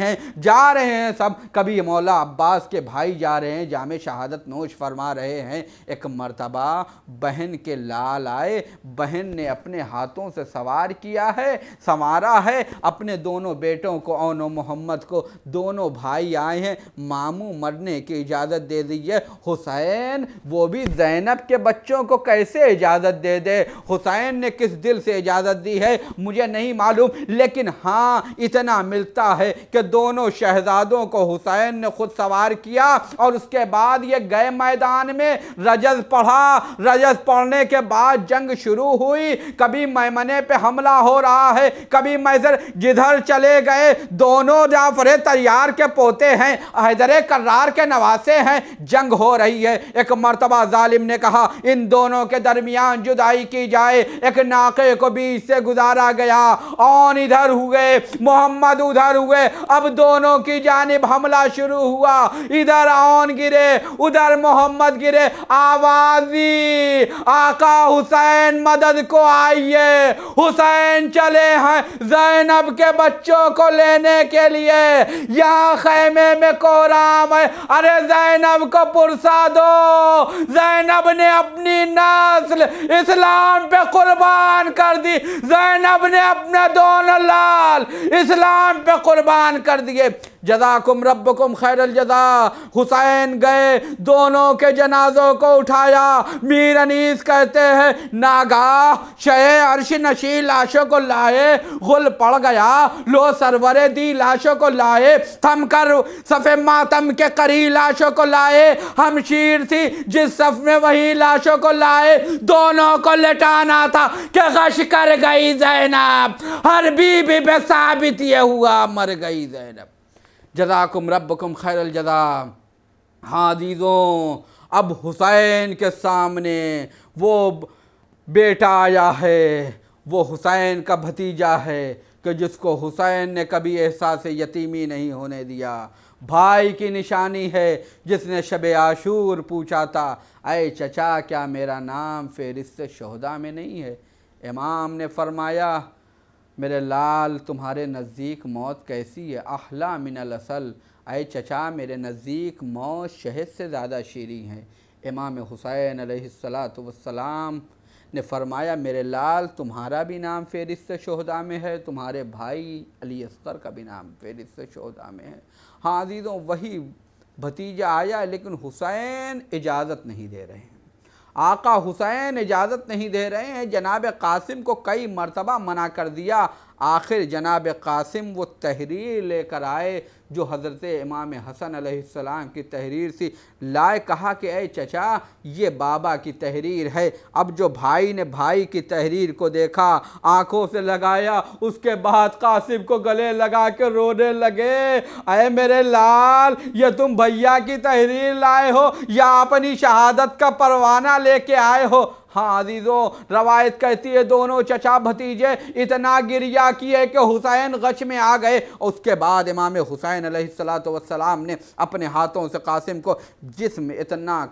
ہیں سب، کبھی مولا عباس کے بھائی جا رہے ہیں، جام شہادت نوش فرما رہے ہیں۔ ایک مرتبہ بہن کے لال آئے، بہن نے اپنے ہاتھوں سے سوار کیا ہے، سنوارا ہے اپنے دونوں بیٹوں کو، اون و محمد کو، دونوں بھائی آئے ہیں، ماموں مرنے کی اجازت دے دیجئے۔ حسین وہ بھی زینب کے بچوں کو کیسے اجازت دے دے؟ حسین نے کس دل سے اجازت دی ہے مجھے نہیں معلوم، لیکن ہاں اتنا ملتا ہے کہ دونوں شہزادوں کو حسین نے خود سوار کیا، اور اس کے بعد یہ گئے میدان میں، رجز پڑھا، رجز پڑھنے کے بعد جنگ شروع ہوئی، کبھی میمنے پہ حملہ ہو رہا ہے، کبھی میسر، جدھر چلے گئے، دونوں جعفر طیار کے پوتے ہیں، حیدر کرار کے نواسے ہیں، جنگ ہو رہی ہے۔ ایک مرتبہ ظالم نے کہا ان دونوں کے درمیان جدائی کی جائے، ایک ناقے کو بیچ سے گزارا گیا، اون ادھر ہوئے، محمد ادھر ہوئے، اب دونوں کی جانب حملہ شروع ہوا، ادھر اون گرے، ادھر محمد گرے، آوازی آقا حسین مدد کو آئیے، حسین چلے ہیں زینب کے بچوں کو لینے کے لیے، یہاں خیمے میں کوہرام ہے، ارے زینب کو پرسا دو۔ زینب نے اپنی نسل اسلام پہ قربان کر دی، زینب نے اپنے دونوں لال اسلام پہ قربان کر دیے۔ جزاکم ربکم خیر الجزا۔ حسین گئے، دونوں کے جنازوں کو اٹھایا، میر انیس کہتے ہیں ناگاہ شہ عرش نشین لاشوں کو لائے، غل پڑ گیا، لو سرور دی لاشوں کو لائے، تھم کر صف ماتم کے قریب لاشوں کو لائے، ہم شیر تھی جس صف میں وہی لاشوں کو لائے، دونوں کو لٹانا تھا کہ غش کر گئی زینب، ہر بی بی پہ ثابت یہ ہوا مر گئی زینب۔ جزاکم ربکم خیر الجزا۔ ہاں عزیزوں، اب حسین کے سامنے وہ بیٹا آیا ہے، وہ حسین کا بھتیجا ہے کہ جس کو حسین نے کبھی احساس یتیمی نہیں ہونے دیا، بھائی کی نشانی ہے، جس نے شب عاشور پوچھا تھا اے چچا کیا میرا نام فہرست شہداء میں نہیں ہے؟ امام نے فرمایا میرے لال تمہارے نزدیک موت کیسی ہے؟ احلا من العسل، اے چچا میرے نزدیک موت شہد سے زیادہ شیریں ہے۔ امام حسین علیہ السلام نے فرمایا میرے لال تمہارا بھی نام فہرست شہداء میں ہے، تمہارے بھائی علی اصغر کا بھی نام فہرست شہداء میں ہے۔ ہاں عزیزوں، وہی بھتیجا آیا لیکن حسین اجازت نہیں دے رہے ہیں، آقا حسین اجازت نہیں دے رہے ہیں، جناب قاسم کو کئی مرتبہ منع کر دیا، آخر جناب قاسم وہ تحریر لے کر آئے جو حضرت امام حسن علیہ السلام کی تحریر تھی، لائے کہا کہ اے چچا یہ بابا کی تحریر ہے۔ اب جو بھائی نے بھائی کی تحریر کو دیکھا، آنکھوں سے لگایا، اس کے بعد قاسم کو گلے لگا کے رونے لگے، اے میرے لال یہ تم بھیا کی تحریر لائے ہو یا اپنی شہادت کا پروانہ لے کے آئے ہو؟ ہاں عزیزوں، روایت کہتی ہے دونوں چچا بھتیجے اتنا گریہ کیے کہ حسین غش میں آ گئے۔ اس کے بعد امام حسین علیہ السلام نے اپنے ہاتھوں سے قاسم کو، جسم اتنا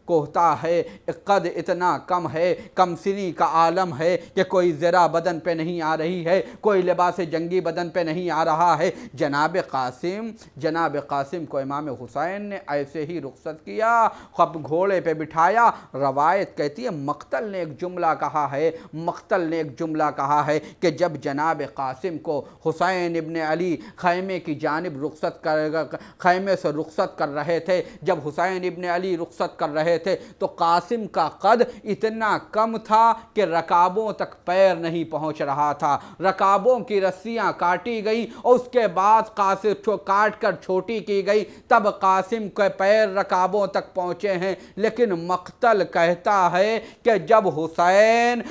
کوہتا ہے، قد اتنا کم ہے، کم سنی کا عالم ہے کہ کوئی زرہ بدن پہ نہیں آ رہی ہے، کوئی لباس جنگی بدن پہ نہیں آ رہا ہے، جناب قاسم کو امام حسین نے ایسے ہی رخصت کیا، خب گھوڑے پہ بٹھایا، روایت کہتی ہے مقتل مقتل نے ایک جملہ کہا ہے کہ جب جناب قاسم کو حسین ابن علی خیمے کی جانب خیمے سے رخصت کر رہے تھے، جب حسین ابن علی رخصت کر رہے تھے تو قاسم کا قد اتنا کم تھا کہ رکابوں تک پیر نہیں پہنچ رہا تھا، رکابوں کی رسیاں کاٹی گئی اور اس کے بعد قاسم کو کاٹ کر چھوٹی کی گئی، تب قاسم کے پیر رکابوں تک پہنچے ہیں۔ لیکن مقتل کہتا ہے کہ جب حسین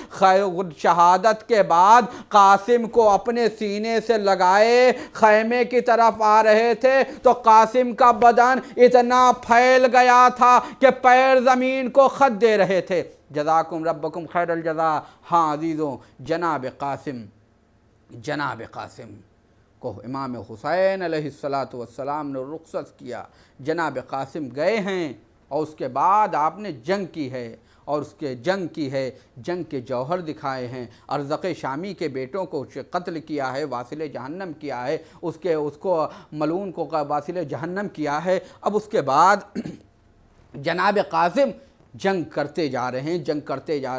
شہادت کے بعد قاسم کو اپنے سینے سے لگائے خیمے کی طرف آ رہے تھے تو قاسم کا بدن اتنا پھیل گیا تھا کہ پیر زمین کو خط دے رہے تھے۔ جزاکم ربکم خیر الجزا۔ ہاں عزیزوں، جناب قاسم کو امام حسین علیہ السلام نے رخصت کیا، جناب قاسم گئے ہیں اور اس کے بعد آپ نے جنگ کی ہے، اور اس کے جنگ کے جوہر دکھائے ہیں، ارزق شامی کے بیٹوں کو قتل کیا ہے، واصل جہنم کیا ہے، اس کو ملعون کو واصل جہنم کیا ہے۔ اب اس کے بعد جناب قاسم جنگ کرتے جا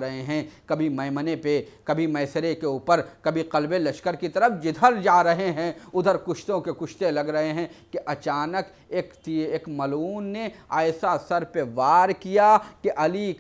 رہے ہیں، کبھی میمنے پہ، کبھی میسرے کے اوپر، کبھی قلب لشکر کی طرف، جدھر جا رہے ہیں ادھر کشتوں کے کشتے لگ رہے ہیں کہ اچانک ایک ملعون نے ایسا سر پہ وار کیا کہ علی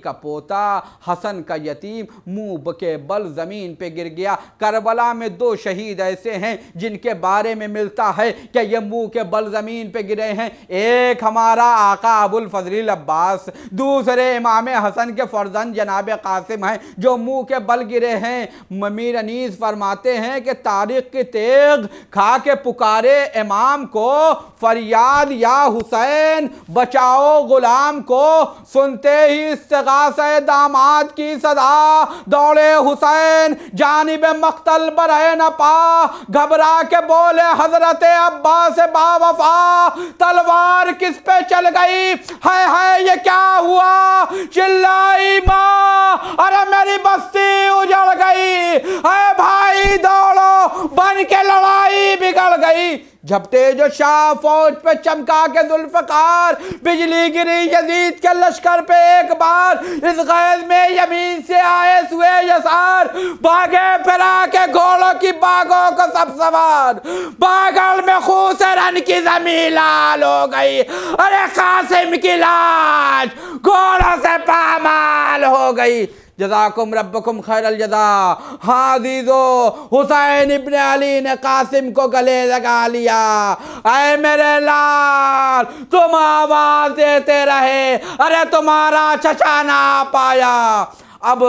کا پوتا حسن کا یتیم منہ کے بل زمین پہ گر گیا۔ کربلا میں 2 شہید ایسے ہیں جن کے بارے میں ملتا ہے کہ یہ منہ کے بل زمین پہ گرے ہیں، ایک ہمارا آقا ابو الفضل عباس، دوسرے امام حسن کے فرزند جناب قاسم ہیں جو منہ کے بل گرے ہیں۔ میر انیس فرماتے ہیں کہ تاریخ کی تیغ کھا کے پکارے امام کو، فریاد یا حسین بچاؤ غلام کو، سنتے ہی استغاثہ داماد کی صدا، دوڑے حسین جانب مقتل برے نہ پا، گھبرا کے بولے حضرت عباس با وفا، تلوار کس پہ چل گئی، ہائے یہ کیا ہوا، چلائی ماں ارے میری بستی اجڑ گئی، اے بھائی دوڑو بن کے لڑائی بگڑ گئی۔ جھپٹے جو شاہ فوج پہ چمکا کے ذوالفقار، بجلی گری یزید کے لشکر پہ ایک بار، اس غیظ میں یمین سے آئے سوئے یسار، بھاگے پھرا کے گھوڑوں کی باغوں کو سب سوار، باغل میں خون سے رن کی زمین لال ہو گئی، ارے قاسم کی لاش گھوڑوں سے پامال ہو گئی۔ جزاکم ربکم خیر الجزا۔ ہاں عزیزو، حسین ابن علی نے قاسم کو گلے لگا لیا، اے میرے لال تم آواز دیتے رہے، ارے تمہارا چچا نہ پایا۔ اب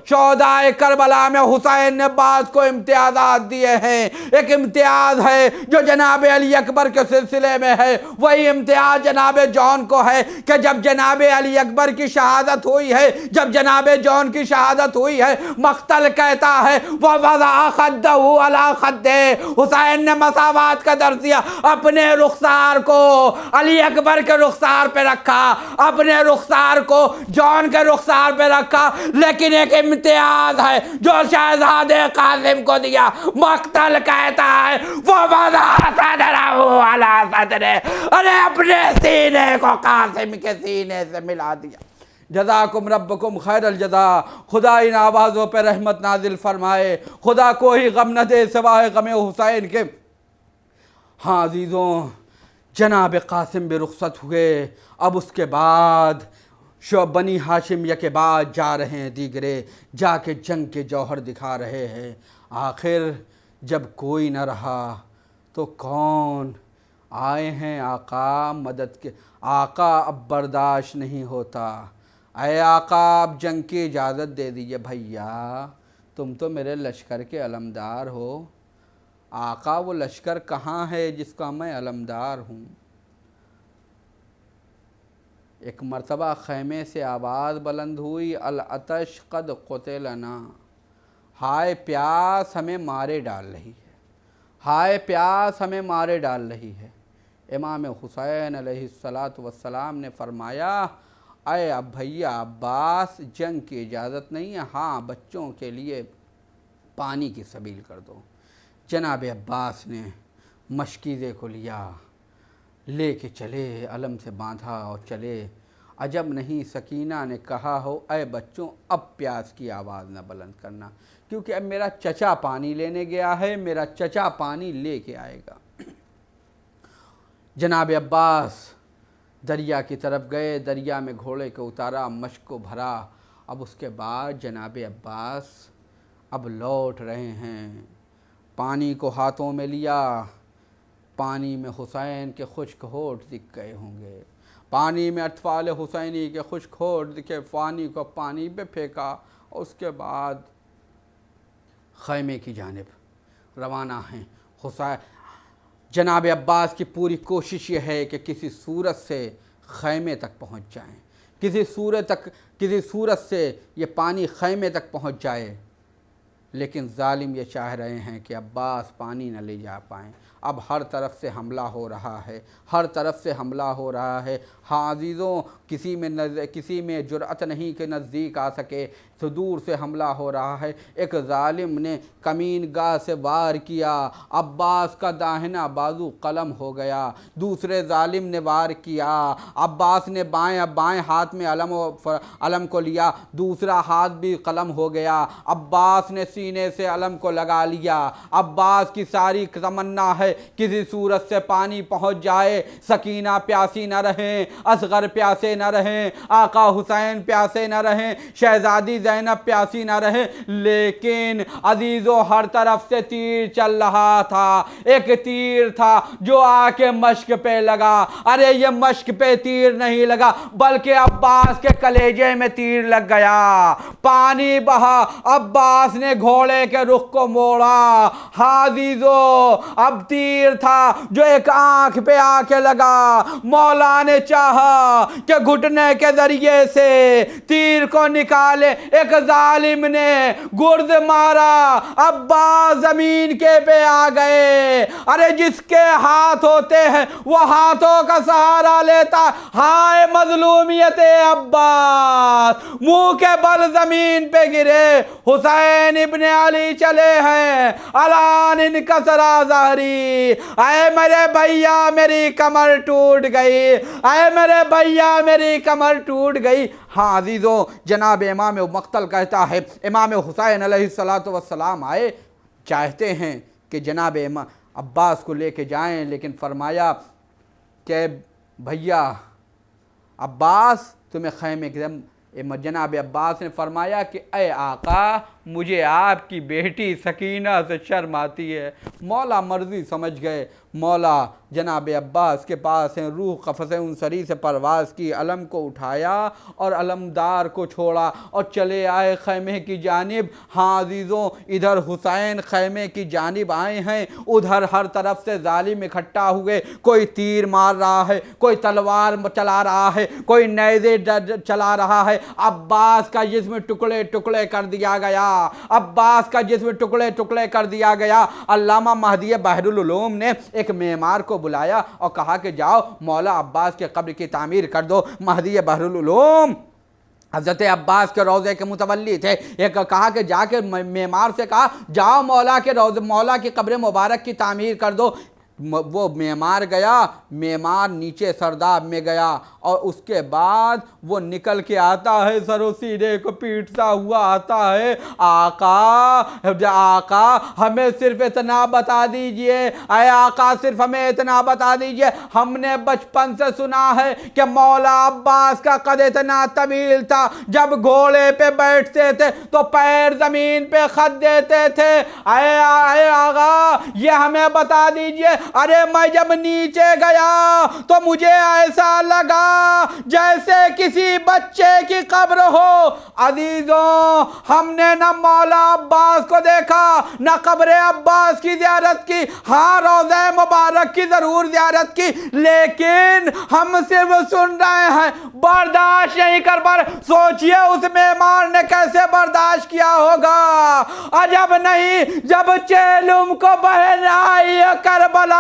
شہدائے کربلا میں حسین نے بعض کو امتیازات دیے ہیں، ایک امتیاز ہے جو جناب علی اکبر کے سلسلے میں ہے، وہی امتیاز جناب جون کو ہے کہ جب جناب علی اکبر کی شہادت ہوئی ہے، جب جناب جون کی شہادت ہوئی ہے، مقتل کہتا ہے وَوَضَعَ خَدَّهُ عَلَى خَدِّهِ، حسین نے مساوات کا درس دیا، اپنے رخسار کو علی اکبر کے رخسار پہ رکھا، اپنے رخسار کو جون کے رخسار پہ رکھا، لیکن ایک امتیاز ہے جو شہزادے قاسم کو دیا۔ مقتل کہتا ہے وَوَضَعَ صَدْرَهُ عَلَى صَدْرِهِ، ارے اپنے سینے کو قاسم کے سینے سے ملا دیا۔ جزاکم ربکم خیر الجزا۔ خدا ان آوازوں پہ رحمت نازل فرمائے، خدا کوئی غم نہ دے سوائے غم حسین کے۔ ہاں عزیزوں، جناب قاسم بھی رخصت ہوئے، اب اس کے بعد بنی ہاشم کے بعد جا رہے ہیں، دیگرے جا کے جنگ کے جوہر دکھا رہے ہیں۔ آخر جب کوئی نہ رہا تو کون آئے ہیں آقا مدد کے، آقا اب برداشت نہیں ہوتا، اے آقا اب جنگ کی اجازت دے دیجئے، بھیا تم تو میرے لشکر کے علمدار ہو۔ آقا وہ لشکر کہاں ہے جس کا میں علمدار ہوں؟ ایک مرتبہ خیمے سے آواز بلند ہوئی، العطش قد قتلنا، ہائے پیاس ہمیں مارے ڈال رہی ہے، ہائے پیاس ہمیں مارے ڈال رہی ہے۔ امام حسین علیہ السلام نے فرمایا، اے اب بھیا عباس جنگ کی اجازت نہیں ہے، ہاں بچوں کے لیے پانی کی سبیل کر دو۔ جناب عباس نے مشکیزے کو لیا، لے کے چلے، علم سے باندھا اور چلے، عجب نہیں سکینہ نے کہا ہو اے بچوں اب پیاس کی آواز نہ بلند کرنا، کیونکہ اب میرا چچا پانی لینے گیا ہے، میرا چچا پانی لے کے آئے گا۔ جناب عباس دریا کی طرف گئے، دریا میں گھوڑے کو اتارا، مشک کو بھرا۔ اب اس کے بعد جناب عباس اب لوٹ رہے ہیں، پانی کو ہاتھوں میں لیا، پانی میں حسین کے خشک ہونٹ دکھ گئے ہوں گے، پانی میں اطفال حسینی کے خشک ہونٹ دکھے، پانی کو پانی پہ پھینکا، اس کے بعد خیمے کی جانب روانہ ہیں۔ جناب عباس کی پوری کوشش یہ ہے کہ کسی صورت سے خیمے تک پہنچ جائیں، کسی صورت سے یہ پانی خیمے تک پہنچ جائے، لیکن ظالم یہ چاہ رہے ہیں کہ عباس پانی نہ لے جا پائیں۔ اب ہر طرف سے حملہ ہو رہا ہے، ہر طرف سے حملہ ہو رہا ہے۔ ہاں عزیزوں، کسی میں جرأت نہیں کہ نزدیک آ سکے، تو دور سے حملہ ہو رہا ہے۔ ایک ظالم نے کمین گاہ سے وار کیا، عباس کا داہنا بازو قلم ہو گیا۔ دوسرے ظالم نے وار کیا، عباس نے بائیں ہاتھ میں علم کو لیا، دوسرا ہاتھ بھی قلم ہو گیا۔ عباس نے سینے سے علم کو لگا لیا۔ عباس کی ساری تمنا ہے کسی صورت سے پانی پہنچ جائے، سکینہ پیاسی نہ رہیں، اصغر پیاسے نہ رہیں، آقا حسین پیاسے نہ رہیں، شہزادی زینب پیاسی نہ رہیں۔ لیکن عزیزو ہر طرف سے تیر چل رہا تھا، ایک تیر تھا جو آ کے مشک پہ لگا۔ ارے یہ مشک پہ تیر نہیں لگا بلکہ عباس کے کلیجے میں تیر لگ گیا۔ پانی بہا، عباس نے گھوڑے کے رخ کو موڑا۔ ہاں عزیزو اب تیر تھا جو ایک آنکھ پہ آ کے لگا۔ مولا نے چاہا کہ گھٹنے کے ذریعے سے تیر کو نکالے، ایک ظالم نے گرد مارا، عباس زمین کے پہ آ گئے۔ ارے جس کے ہاتھ ہوتے ہیں وہ ہاتھوں کا سہارا لیتا۔ ہائے مظلومیت عباس، منہ کے بل زمین پہ گرے۔ حسین ابن علی چلے ہیں، الان انکسرا ظہری، اے میرے بھیا میری کمر ٹوٹ گئی، اے میرے بھیا میری کمر ٹوٹ گئی۔ ہاں عزیزو، جناب امام مقتل کہتا ہے امام حسین علیہ السلام آئے، چاہتے ہیں کہ جناب عباس کو لے کے جائیں، لیکن فرمایا کہ بھیا عباس تمہیں خیمے کے جناب عباس نے فرمایا کہ اے آقا مجھے آپ کی بیٹی سکینہ سے شرم آتی ہے۔ مولا مرضی سمجھ گئے، مولا جناب عباس کے پاس ہیں، روح قفس انصری سے پرواز کی، علم کو اٹھایا اور علمدار کو چھوڑا اور چلے آئے خیمے کی جانب۔ ہاں عزیزوں، ادھر حسین خیمے کی جانب آئے ہیں، ادھر ہر طرف سے ظالم اکٹھا ہوئے، کوئی تیر مار رہا ہے، کوئی تلوار چلا رہا ہے، کوئی نیزے چلا رہا ہے۔ عباس کا جسم ٹکڑے ٹکڑے کر دیا گیا، عباس کا جسم ٹکڑے ٹکڑے کر دیا گیا۔ علامہ مہدی بحر العلوم نے ایک معمار کو بلایا اور کہا کہ جاؤ مولا عباس کے قبر کی تعمیر کر دو۔ مہدی بحر العلوم حضرت عباس کے روضے کے متولی تھے، ایک کہا کہ جا کے معمار سے کہا جاؤ مولا کی قبر مبارک کی تعمیر کر دو۔ وہ معمار گیا، معمار نیچے سرداب میں گیا اور اس کے بعد وہ نکل کے آتا ہے، سر و سینے کو پیٹتا ہوا آتا ہے، آقا ہمیں صرف اتنا بتا دیجئے، اے آقا صرف ہمیں اتنا بتا دیجئے، ہم نے بچپن سے سنا ہے کہ مولا عباس کا قد اتنا طویل تھا، جب گھوڑے پہ بیٹھتے تھے تو پیر زمین پہ خط دیتے تھے، اے آقا یہ ہمیں بتا دیجئے۔ ارے میں جب نیچے گیا تو مجھے ایسا لگا جیسے کسی بچے کی قبر ہو۔ عزیزوں ہم نے نہ مولا عباس کو دیکھا نہ قبر عباس کی زیارت کی، ہاں روضہ مبارک کی ضرور زیارت کی، لیکن ہم صرف سن رہے ہیں، برداشت نہیں کر پا رہے۔ سوچئے اس معمار نے کیسے برداشت کیا ہوگا۔ عجب نہیں جب چیلم کو بہن آئی کربلا،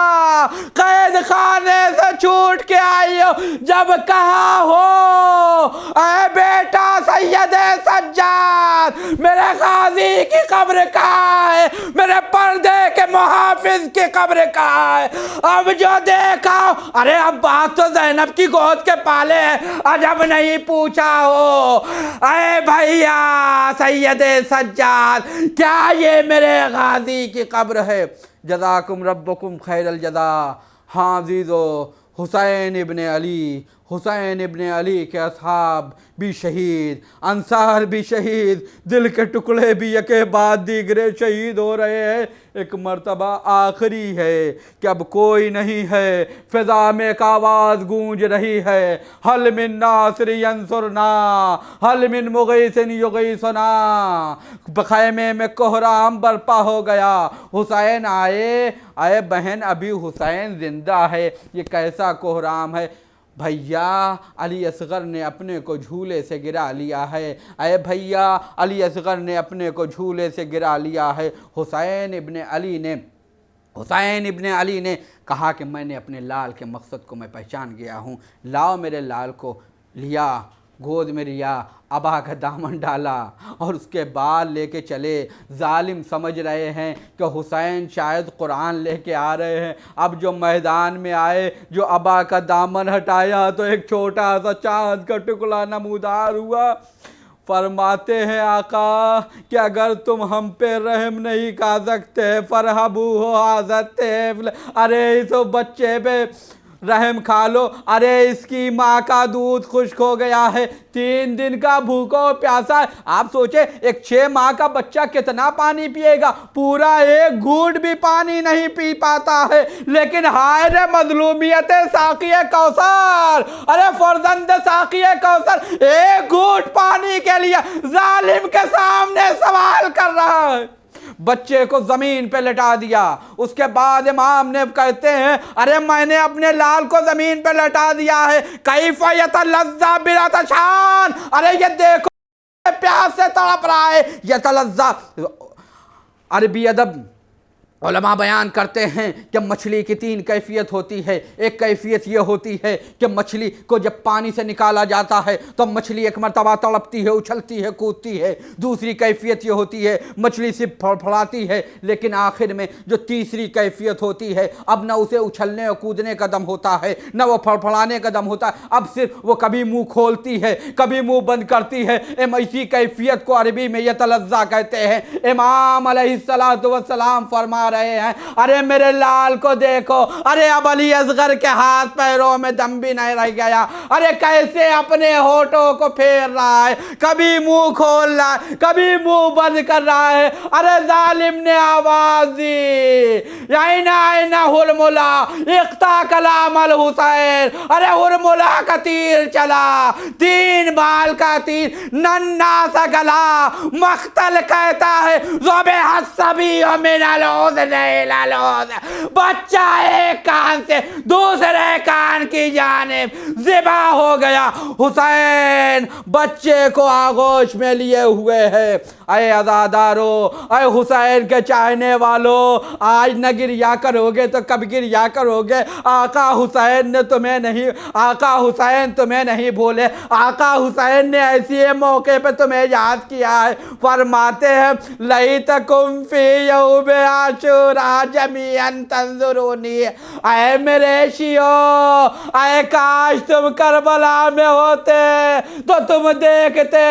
قید خانے سے چھوٹ کے آئی ہو، جب کہا ہو اے بیٹا سید سجاد میرے غازی کی قبر کہاں ہے، میرے پردے کے محافظ کی قبر کہاں ہے؟ اب جو دیکھا، ارے اب بات تو زینب کی گود کے پالے ہیں، عجب نہیں پوچھا ہو۔ اے بھیا سید سجاد، کیا یہ میرے غازی کی قبر ہے؟ جزاکم ربکم خیر الجزا۔ ہاں عزیزو، حسین ابن علی، حسین ابن علی کے اصحاب بھی شہید، انصار بھی شہید، دل کے ٹکڑے بھی یکے بعد دیگرے شہید ہو رہے ہیں۔ ایک مرتبہ آخری ہے کہ اب کوئی نہیں ہے، فضا میں ایک آواز گونج رہی ہے، حل من ناصر ینصرنا، حل من مغیث یغیثنا۔ خیمے میں کوہرام برپا ہو گیا، حسین آئے بہن ابھی حسین زندہ ہے، یہ کیسا کوہرام ہے؟ بھیا علی اصغر نے اپنے کو جھولے سے گرا لیا ہے، اے بھیا علی اصغر نے اپنے کو جھولے سے گرا لیا ہے۔ حسین ابن علی نے کہا کہ میں نے اپنے لال کے مقصد کو میں پہچان گیا ہوں، لاؤ میرے لال کو، لیا گود میں لیا، ابا کا دامن ڈالا اور اس کے بعد لے کے چلے۔ ظالم سمجھ رہے ہیں کہ حسین شاید قرآن لے کے آ رہے ہیں، اب جو میدان میں آئے، جو ابا کا دامن ہٹایا تو ایک چھوٹا سا چاند کا ٹکڑا نمودار ہوا۔ فرماتے ہیں آقا کہ اگر تم ہم پہ رحم نہیں کھا سکتے، فرحبو ہو حاضر طفل، ارے اس بچے پہ رحم کھا لو، ارے اس کی ماں کا دودھ خشک ہو گیا ہے، 3 دن کا بھوکا و پیاسا ہے۔ آپ سوچیں ایک 6 ماہ کا بچہ کتنا پانی پیے گا؟ پورا 1 گھونٹ بھی پانی نہیں پی پاتا ہے۔ لیکن ہائے رے مظلومیت ساقی کوثر، ارے فرزند ساقی کوثر 1 گھونٹ پانی کے لیے ظالم کے سامنے سوال کر رہا ہے۔ بچے کو زمین پہ لٹا دیا، اس کے بعد امام نے کہتے ہیں ارے میں نے اپنے لال کو زمین پہ لٹا دیا ہے، کیف یتلذذ بالعطشان، ارے یہ دیکھو پیاس سے تڑپ رہا ہے، یتلذذ۔ عربی ادب علماء بیان کرتے ہیں کہ مچھلی کی 3 کیفیت ہوتی ہے۔ ایک کیفیت یہ ہوتی ہے کہ مچھلی کو جب پانی سے نکالا جاتا ہے تو مچھلی ایک مرتبہ تڑپتی ہے، اچھلتی ہے، کودتی ہے۔ دوسری کیفیت یہ ہوتی ہے مچھلی صرف پھڑپھڑاتی ہے، لیکن آخر میں جو تیسری کیفیت ہوتی ہے، اب نہ اسے اچھلنے اور کودنے کا دم ہوتا ہے، نہ وہ پھڑپھڑانے کا دم ہوتا ہے، اب صرف وہ کبھی منہ کھولتی ہے، کبھی منہ بند کرتی ہے۔ اسی کیفیت کو عربی میں یتلذذ کہتے ہیں۔ امام علیہ السلام فرما رہے ہیں ارے میرے لال کو دیکھو، ارے اب علی اصغر کے ہاتھ پیروں میں دم بھی نہیں رہ گیا، ارے کیسے اپنے ہونٹوں کو پھیر رہا ہے، کبھی منہ کھول رہا ہے، کبھی منہ بند کر رہا ہے۔ ارے ظالم نے آواز دی عین ہرملا اقطع کلام الحسین، ارے ہرملا کا تیر چلا، 3 بال کا تیر، ننا سا گلا، مقتل کہتا ہے ذبح الصبی من العذر الى العذر، بچہ ایک کان سے دوسرے کان کی جانب ذبح ہو گیا۔ حسین بچے کو آغوش میں لیے ہوئے ہے۔ اے عزادارو، اے حسین کے چاہنے والو، آج نہ گریا کرو گے تو کب گریا کرو گے؟ آقا حسین نے تمہیں نہیں، آقا حسین تمہیں نہیں بھولے، آقا حسین نے ایسی موقع پہ تمہیں یاد کیا ہے۔ فرماتے ہیں لیتکم فی یوم عاشوراء جمیعا تنظرونی، اے میرے شیعو، اے کاش تم کربلا میں ہوتے تو تم دیکھتے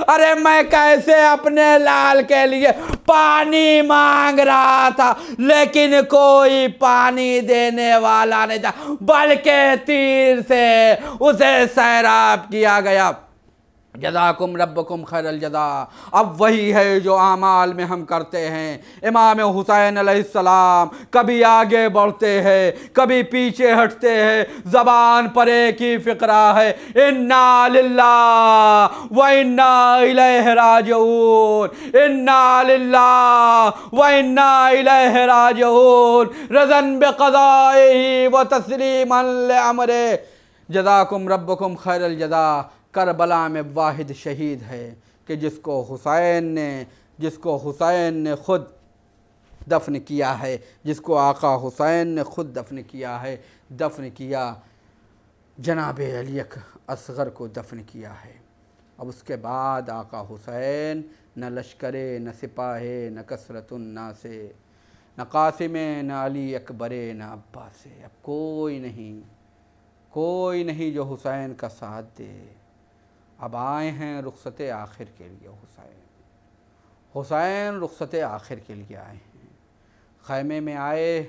ارے میں کیسے اپنے لال کے لیے پانی مانگ رہا تھا، لیکن کوئی پانی دینے والا نہیں تھا، بلکہ تیر سے اسے سیراب کیا گیا۔ جزاکم ربکم خیر الجزا۔ اب وہی ہے جو اعمال میں ہم کرتے ہیں۔ امام حسین علیہ السلام کبھی آگے بڑھتے ہیں، کبھی پیچھے ہٹتے ہیں، زبان پر ایک ہی فقرہ ہے، انا للہ و انا الیہ راجعون، انا للہ و انا الیہ راجعون، رضا بقضائہ و تسلیما لامرہ۔ جزاکم ربکم خیر الجزا۔ کربلا میں واحد شہید ہے کہ جس کو حسین نے خود دفن کیا ہے، جس کو آقا حسین نے خود دفن کیا ہے، دفن کیا جناب علی اصغر کو دفن کیا ہے۔ اب اس کے بعد آقا حسین نہ لشکرے، نہ سپاہے، نہ کثرت الناس، نہ قاسم نہ علی اکبر نہ عباس، اب کوئی نہیں جو حسین کا ساتھ دے، اب آئے ہیں رخصت آخر کے لیے حسین رخصت آخر کے لیے آئے ہیں۔ خیمے میں آئے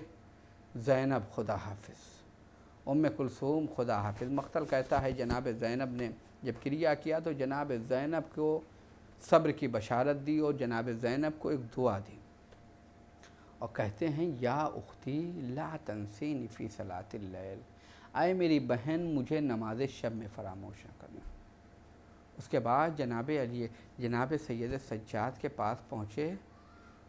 زینب خدا حافظ، ام کلثوم خدا حافظ۔ مقتل کہتا ہے جناب زینب نے جب کریا کیا تو جناب زینب کو صبر کی بشارت دی اور جناب زینب کو ایک دعا دی، اور کہتے ہیں یا اختی لا تنسینی فی صلاۃ اللیل، اے میری بہن مجھے نماز شب میں فراموش نہ کرنا۔ اس کے بعد جناب سید سجاد کے پاس پہنچے،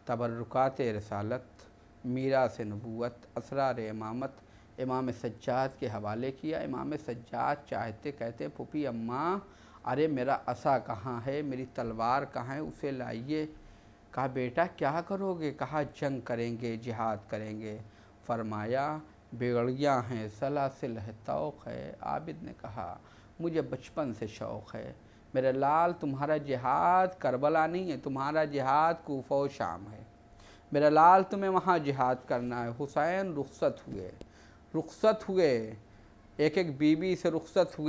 تبرکات رسالت، میراث نبوت، اسرار امامت امام سجاد کے حوالے کیا۔ امام سجاد کہتے پھوپھی اماں ارے میرا عصا کہاں ہے، میری تلوار کہاں ہے، اسے لائیے۔ کہا بیٹا کیا کرو گے؟ کہا جنگ کریں گے، جہاد کریں گے۔ فرمایا بیڑیاں ہیں، سلاسل ہے، طوق ہے۔ عابد نے کہا مجھے بچپن سے شوق ہے میرے لال، تمہارا جہاد کربلا نہیں ہے، تمہارا جہاد کوفہ و شام ہے میرا لال، تمہیں وہاں جہاد کرنا ہے۔ حسین رخصت ہوئے، ایک بیوی سے رخصت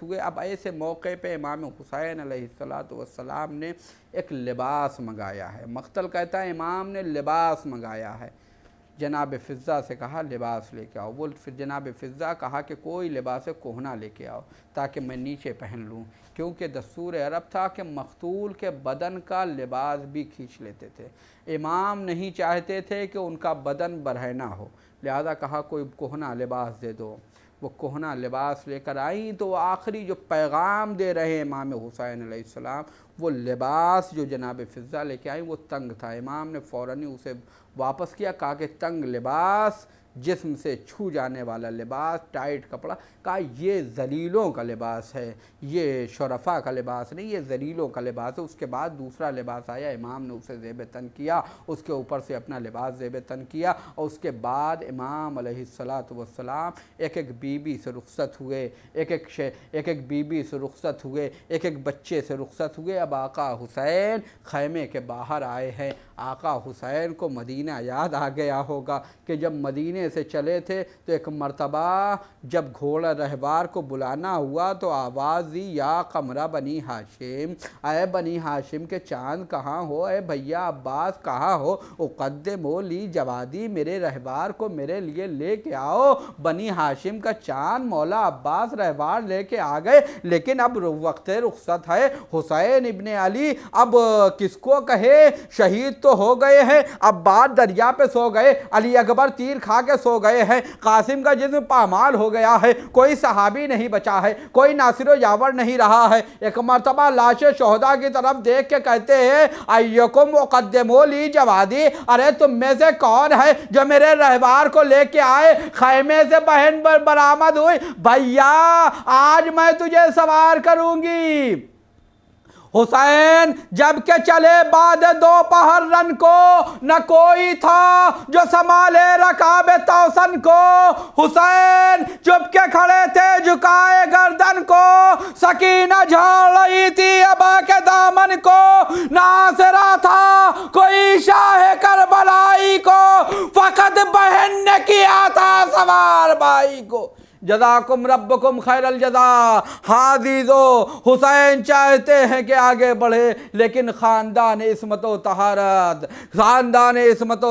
ہوئے۔ اب ایسے موقع پہ امام حسین علیہ السلام نے ایک لباس منگایا ہے۔ مقتل کہتا ہے امام نے لباس منگایا ہے، جناب فضہ سے کہا لباس لے کے آؤ۔ وہ پھر جناب فضہ کہا کہ کوئی لباس کہنا لے کے آؤ تاکہ میں نیچے پہن لوں، کیونکہ دستور عرب تھا کہ مقتول کے بدن کا لباس بھی کھینچ لیتے تھے۔ امام نہیں چاہتے تھے کہ ان کا بدن برہنہ ہو، لہذا کہا کوئی کہنا لباس دے دو۔ وہ کہنا لباس لے کر آئیں تو وہ آخری جو پیغام دے رہے امام حسین علیہ السلام، وہ لباس جو جناب فضہ لے کے آئیں وہ تنگ تھا۔ امام نے فوراً اسے واپس کیا، کہا کہ تنگ لباس، جسم سے چھو جانے والا لباس، ٹائٹ کپڑا، کہا یہ ذلیلوں کا لباس ہے، یہ شرفاء کا لباس نہیں، یہ ذلیلوں کا لباس ہے۔ اس کے بعد دوسرا لباس آیا، امام نے اسے زیب تن کیا، اس کے اوپر سے اپنا لباس زیب تن کیا، اور اس کے بعد امام علیہ السلام ایک بیوی سے رخصت ہوئے، ایک بیوی سے رخصت ہوئے، ایک بچے سے رخصت ہوئے۔ اب آقا حسین خیمے کے باہر آئے ہیں۔ آقا حسین کو مدینہ یاد آ گیا ہوگا کہ جب مدینے سے چلے تھے تو ایک مرتبہ جب گھوڑا رہوار کو بلانا ہوا تو آواز دی یا قمرہ بنی ہاشم، اے بنی ہاشم کے چاند کہاں ہو، اے بھیا عباس کہاں ہو، اقدموا لی جوادی، میرے رہوار کو میرے لیے لے کے آؤ۔ بنی ہاشم کا چاند مولا عباس رہوار لے کے آ گئے، لیکن اب وقت رخصت ہے، حسین ابن علی اب کس کو کہے، شہید تو ہو گئے ہیں، عباس دریا پہ سو گئے، علی اکبر تیر کھا کے سو گئے ہیں، قاسم کا جسم پامال ہو گیا ہے، کوئی صحابی نہیں بچا ہے، کوئی ناصر و یاور نہیں رہا ہے۔ ایک مرتبہ لاش شہداء کی طرف دیکھ کے کہتے ہیں ایکم مقدمو لی جوادی، ارے تم میں سے کون ہے جو میرے رہوار کو لے کے آئے؟ خیمے سے بہن برآمد ہوئی، بھیا آج میں تجھے سوار کروں گی۔ حسین جب کہ چلے بعد دوپہر رن کو، نہ کوئی تھا جو سنبھالے رکاب توسن کو۔ حسین چپ کے کھڑے تھے جھکائے گردن کو، سکینہ جھاڑ رہی تھی ابا کے دامن کو، نہ آسرا تھا کوئی شاہ کربلائی کو، فقط بہن نے کیا تھا سوار بھائی کو۔ جزاکم ربکم خیر الجزا۔ حادیثو حسین چاہتے ہیں کہ آگے بڑھے، لیکن خاندان عصمت و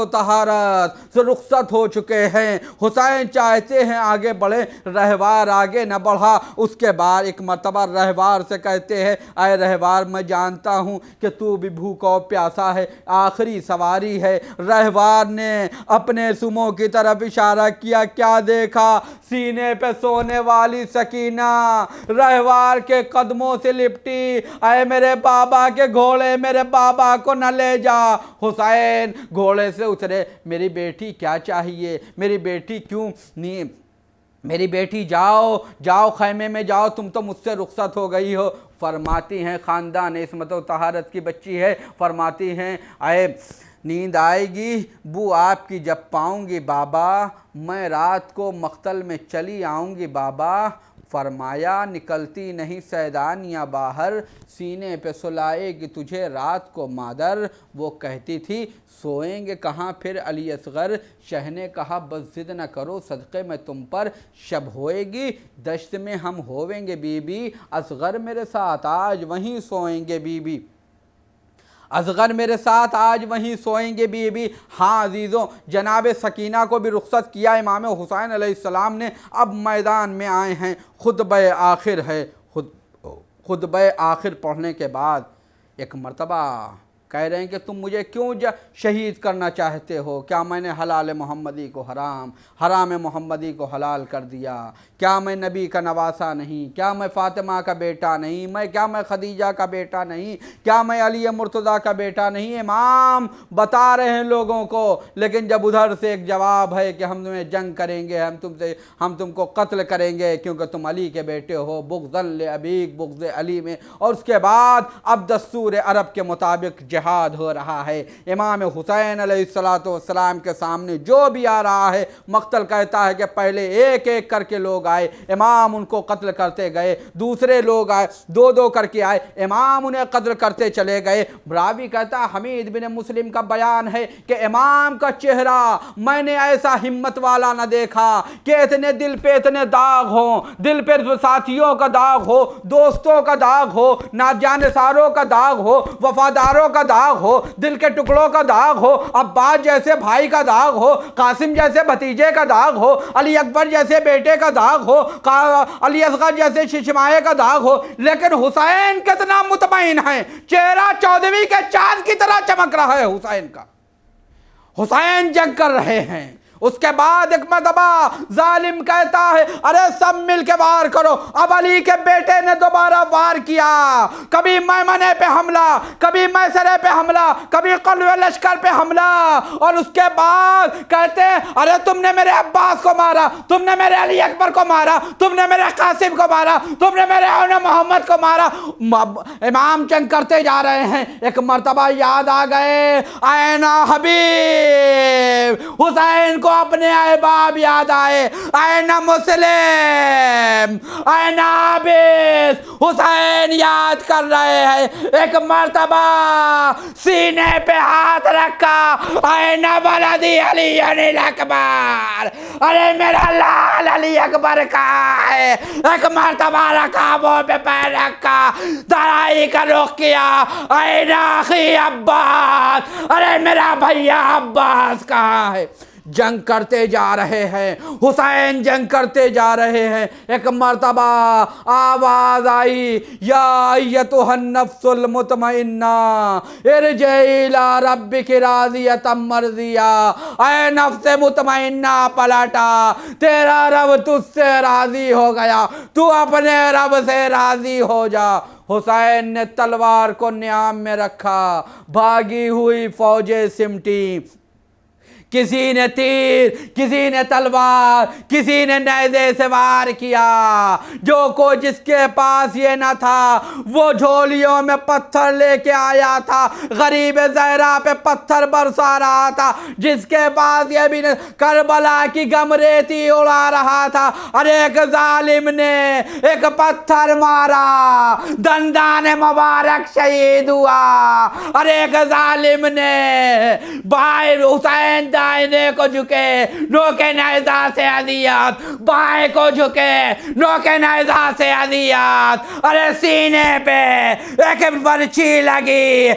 طہارت سے رخصت ہو چکے ہیں۔ حسین چاہتے ہیں آگے بڑھے، رہوار آگے نہ بڑھا۔ اس کے بعد ایک مرتبہ رہوار سے کہتے ہیں اے رہوار میں جانتا ہوں کہ تو بھی بھوکا و پیاسا ہے، آخری سواری ہے۔ رہوار نے اپنے سمو کی طرف اشارہ کیا، کیا دیکھا؟ سینے پہ سونے والی سکینہ رہوار کے قدموں سے لپٹی، اے میرے بابا کے گھوڑے، میرے بابا کو نہ لے جا۔ حسین گھوڑے سے اترے، میری بیٹی کیا چاہیے، میری بیٹی کیوں نہیں، میری بیٹی جاؤ خیمے میں جاؤ، تم تو مجھ سے رخصت ہو گئی ہو۔ فرماتی ہیں خاندان عصمت و طہارت کی بچی ہے، فرماتی ہیں اے نیند آئے گی بو آپ کی جب پاؤں گی بابا، میں رات کو مقتل میں چلی آؤں گی بابا، فرمایا نکلتی نہیں سیدانیاں باہر، سینے پہ سلائے گی تجھے رات کو مادر۔ وہ کہتی تھی سوئیں گے کہاں پھر علی اصغر، شہ نے کہا بس ضد نہ کرو صدقے میں تم پر، شب ہوئے گی دشت میں ہم ہوئیں گے بی بی، اصغر میرے ساتھ آج وہیں سوئیں گے بی بی، اصغر میرے ساتھ آج وہیں سوئیں گے بی بی۔ ہاں عزیزوں، جناب سکینہ کو بھی رخصت کیا امام حسین علیہ السلام نے، اب میدان میں آئے ہیں، خطبہ آخر ہے۔ خطبہ آخر پڑھنے کے بعد ایک مرتبہ کہہ رہے ہیں کہ تم مجھے کیوں شہید کرنا چاہتے ہو؟ کیا میں نے حلال محمدی کو حرام، حرام محمدی کو حلال کر دیا؟ کیا میں نبی کا نواسا نہیں؟ کیا میں فاطمہ کا بیٹا نہیں؟ کیا میں خدیجہ کا بیٹا نہیں؟ کیا میں علی مرتضیٰ کا بیٹا نہیں؟ امام بتا رہے ہیں لوگوں کو، لیکن جب ادھر سے ایک جواب ہے کہ ہم تمہیں جنگ کریں گے، ہم تم کو قتل کریں گے کیونکہ تم علی کے بیٹے ہو، بغضاً لابیک، بغض علی میں، اور اس کے بعد اب دستور عرب کے مطابق جہاد ہو رہا ہے۔ امام حسین علیہ السلام کے سامنے جو بھی آ رہا ہے، مقتل کہتا ہے کہ پہلے ایک ایک کر کے لوگ آئے، امام ان کو قتل کرتے گئے، دوسرے لوگ آئے، دو دو کر کے آئے، امام انہیں قتل کرتے چلے گئے۔ راوی کہتا ہے حمید بن مسلم کا بیان ہے کہ امام کا چہرہ میں نے ایسا ہمت والا نہ دیکھا کہ اتنے دل پہ اتنے داغ ہوں، دل پہ ساتھیوں کا داغ ہو، دوستوں کا داغ ہو، جانثاروں کا داغ ہو، وفاداروں کا داغ ہو، دل کے ٹکڑوں کا داغ ہو، عباس جیسے بھائی کا داغ ہو، قاسم جیسے بھتیجے کا داغ ہو، علی اکبر جیسے بیٹے کا داغ ہو، علی اصغر جیسے ششمائے کا داغ ہو، لیکن حسین کتنا مطمئن ہے، چہرہ 14ویں کے چاند کی طرح چمک رہا ہے حسین کا۔ حسین جنگ کر رہے ہیں۔ اس کے بعد ایک مرتبہ ظالم کہتا ہے ارے سب مل کے وار کرو۔ اب علی کے بیٹے نے دوبارہ وار کیا، کبھی میمنے پہ حملہ، کبھی میسرے پہ حملہ، کبھی قلوہ لشکر پہ حملہ، اور اس کے بعد کہتے ہیں ارے تم نے میرے عباس کو مارا، تم نے میرے علی اکبر کو مارا، تم نے میرے قاسم کو مارا، تم نے میرے محمد کو مارا۔ امام جنگ کرتے جا رہے ہیں۔ ایک مرتبہ یاد آ گئے اینا حبیب، حسین کو اپنے احباب یاد آئے، اینا مسلم، اینا عابس، حسین یاد کر رہے ہیں۔ ایک مرتبہ سینے پہ ہاتھ رکھا، اینا ولدی علی الاکبر، ارے میرا لال علی اکبر کہاں ہے؟ ایک مرتبہ رکابوں پہ پیر رکھا، درائی کا رخ کیا، اینا اخی عباس، ارے میرا بھیا عباس کہاں ہے؟ جنگ کرتے جا رہے ہیں، حسین جنگ کرتے جا رہے ہیں۔ ایک مرتبہ آواز آئی یا ایتھا النفس المطمئنہ ارجعی الی ربک راضیۃ مرضیہ، اے نفس مطمئنہ پلٹا، تیرا رب تجھ سے راضی ہو گیا، تو اپنے رب سے راضی ہو جا۔ حسین نے تلوار کو نیام میں رکھا، بھاگی ہوئی فوجیں سمٹی، کسی نے تیر، کسی نے تلوار، کسی نے نیزے سے وار کیا۔ جو کوئی جس کے پاس یہ نہ تھا وہ جھولیوں میں پتھر لے کے آیا تھا، غریب زہرا پہ پتھر برسا رہا تھا۔ جس کے پاس یہ بھی کربلا کی گم ریتی اڑا رہا تھا، اور ایک ظالم نے ایک پتھر مارا، دندان مبارک شہید ہوا، اور ایک ظالم نے بھائی حسین دائنے کو جھکے، نوکے نیزہ سے اذیت، بائیں کو جھکے، نوکے نیزہ سے اذیت، ارے سینے پہ ایک برچھی لگی،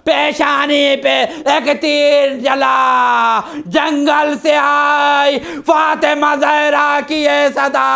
پیشانی پہ ایک تیر جلا، جنگل سے آئی فاطمہ زہرا کی یہ صدا،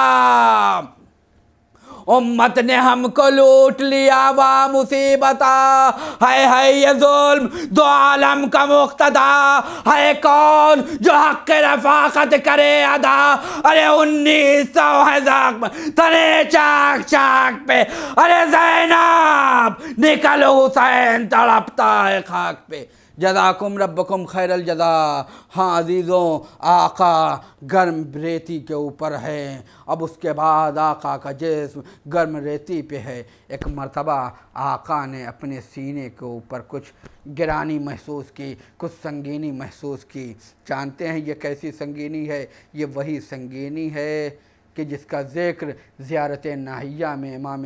امت نے ہم کو لوٹ لیا وا مصیبتا، ہے یہ ظلم دو عالم کا مقتدا، ہے کون جو حق رفاقت کرے ادا، ارے 1900 ہے زخم تنے چاک چاک پہ، ارے زینب نکل حسین تڑپتا ہے خاک پہ۔ جزاکم ربکم خیر الجزا۔ ہاں عزیزوں، آقا گرم ریتی کے اوپر ہے، اب اس کے بعد آقا کا جسم گرم ریتی پہ ہے۔ ایک مرتبہ آقا نے اپنے سینے کے اوپر کچھ گرانی محسوس کی، کچھ سنگینی محسوس کی۔ جانتے ہیں یہ کیسی سنگینی ہے؟ یہ وہی سنگینی ہے کہ جس کا ذکر زیارت ناہیہ میں امام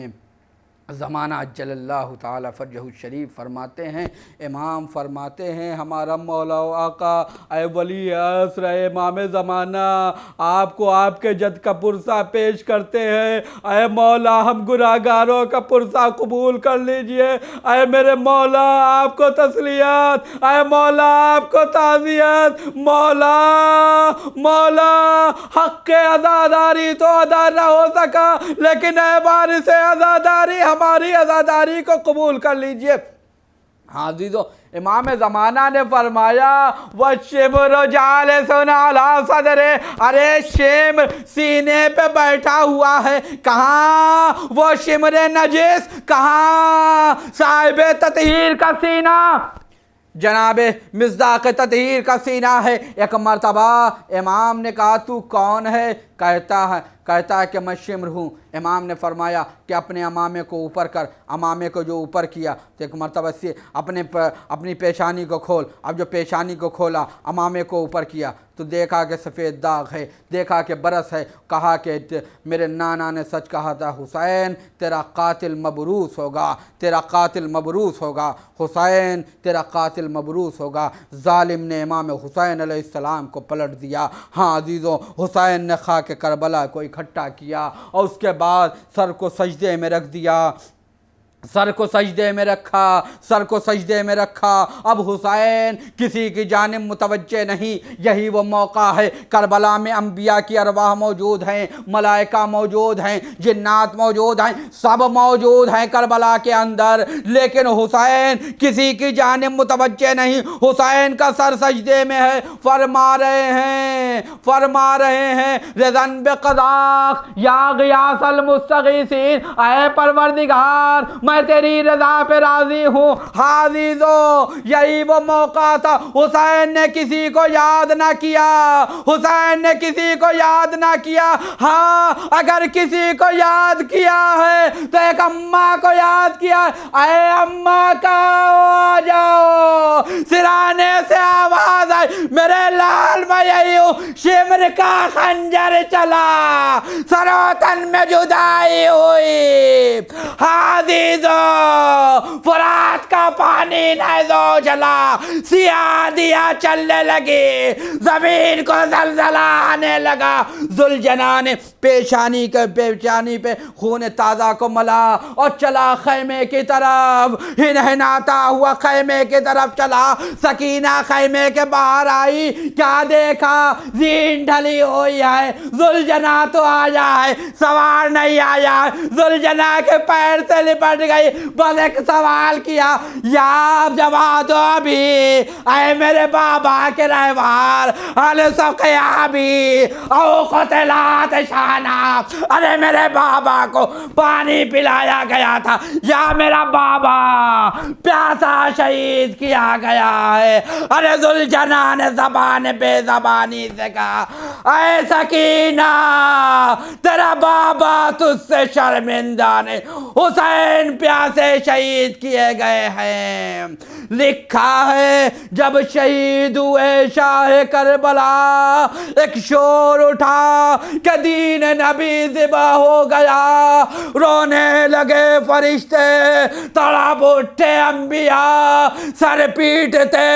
زمانہ جل اللہ تعالی فرجہ الشریف فرماتے ہیں. امام فرماتے ہیں ہمارا مولا و آقا اے ولی عصر اے امام زمانہ آپ کو آپ کے جد کا پرسہ پیش کرتے ہیں. اے مولا ہم گناہگاروں کا پرسہ قبول کر لیجئے. اے میرے مولا آپ کو تسلیت، اے مولا آپ کو تعزیت. مولا حق کے عزاداری تو ادا نہ ہو سکا، لیکن اے وارث عزاداری ہماری عزاداری کو قبول کر لیجئے. ہاں عزیزو، امام زمانہ نے فرمایا وَالشِّمْرُ جَالِسٌ عَلَىٰ صَدْرِهِ، ارے شمر سینے پہ بیٹھا ہوا ہے. کہاں وہ شمر نجس، کہاں صاحب تطہیر کا سینہ، جناب مصداق تطہیر کا سینہ ہے. ایک مرتبہ امام نے کہا تو کون ہے؟ کہتا ہے کہ میں شمر ہوں. امام نے فرمایا کہ اپنے امامے کو اوپر کر. امامے کو جو اوپر کیا تو ایک مرتبہ سے اپنی پیشانی کو کھول. اب جو پیشانی کو کھولا امامے کو اوپر کیا تو دیکھا کہ سفید داغ ہے، دیکھا کہ برس ہے. کہا کہ میرے نانا نے سچ کہا تھا، حسین تیرا قاتل مبروس ہوگا، تیرا قاتل مبروس ہوگا، حسین تیرا قاتل مبروس ہوگا. ظالم نے امام حسین علیہ السلام کو پلٹ دیا. ہاں عزیزوں، حسین نے خاک کربلا کو اکٹھا کیا اور اس کے بعد سر کو سجدے میں رکھ دیا، سر کو سجدے میں رکھا. اب حسین کسی کی جانب متوجہ نہیں. یہی وہ موقع ہے، کربلا میں انبیاء کی ارواح موجود ہیں، ملائکہ موجود ہیں، جنات موجود ہیں، سب موجود ہیں کربلا کے اندر، لیکن حسین کسی کی جانب متوجہ نہیں. حسین کا سر سجدے میں ہے. فرما رہے ہیں رضن بقضاک یا غیاث المستغیثین، اے پروردگار میں تیری رضا پہ راضی ہوں. عزیزو، یہی وہ موقع تھا. حسین نے کسی کو یاد نہ کیا. ہاں اگر کسی کو یاد کیا ہے تو ایک اماں کو یاد کیا. اے اماں کا آ جاؤ. سرانے سے آواز آئی میرے لال میں یہی ہوں. شمر کا خنجر چلا، سروتن میں جدائی ہوئی. عزیزو، فرات کا پانی نازو چلا، سیاہ دیا چلنے لگی، زمین کو زلزلہ آنے لگا. ذوالجناح نے پیشانی پہ خون تازہ کو ملا اور چلا خیمے کی طرف، ہنہناتا ہوا خیمے کی طرف چلا. سکینہ خیمے کے باہر آئی. کیا دیکھا؟ زین ڈھلی ہوئی ہے. ذوالجناح تو آیا ہے، سوار نہیں آیا. ذوالجناح کے پیر سے لپٹ گئی. بس ایک سوال کیا، یا جواب دو ابھی، اے میرے بابا کے رہوار السقیابی او قتلات شانہ، ارے میرے بابا کو پانی پلایا گیا تھا یا میرا بابا پیاسا شہید کیا گیا ہے. ارے ذوالجناح نے زبان بے زبانی سے کہا، اے سکینہ تیرا بابا تجھ سے شرمندہ نہیں، حسین پیاسے شہید کیے گئے ہیں. لکھا ہے جب شہید ہوئے شاہ کربلا، ایک شور اٹھا کہ دین نبی ذبح ہو گیا. رونے لگے فرشتے، تڑپ اٹھے انبیاء، سر پیٹتے،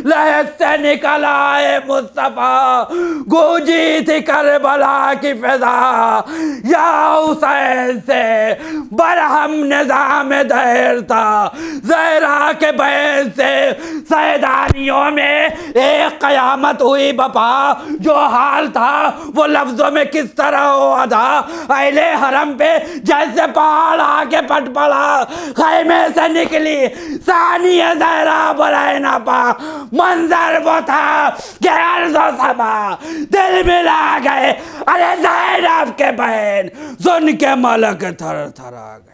لحد سے نکل آئے مصطفیٰ. گونجی تھی کربلا کی فضا، یا حسین سے برہم نظام دہر تھا. زہرا کے بیان سے سیدانیوں میں ایک قیامت ہوئی بپا. جو حال تھا وہ لفظوں میں کس طرح ہوا تھا. اہل حرم پہ جیسے پہاڑ آ کے پٹ پڑا، خیمے سے نکلی ثانیہ زہرا برائے نہ پا. منظر وہ تھا کہ ارض و سما دل ملا گئے. ارے زینب کے بہن سن کے ملک تھر تھر آ گئے.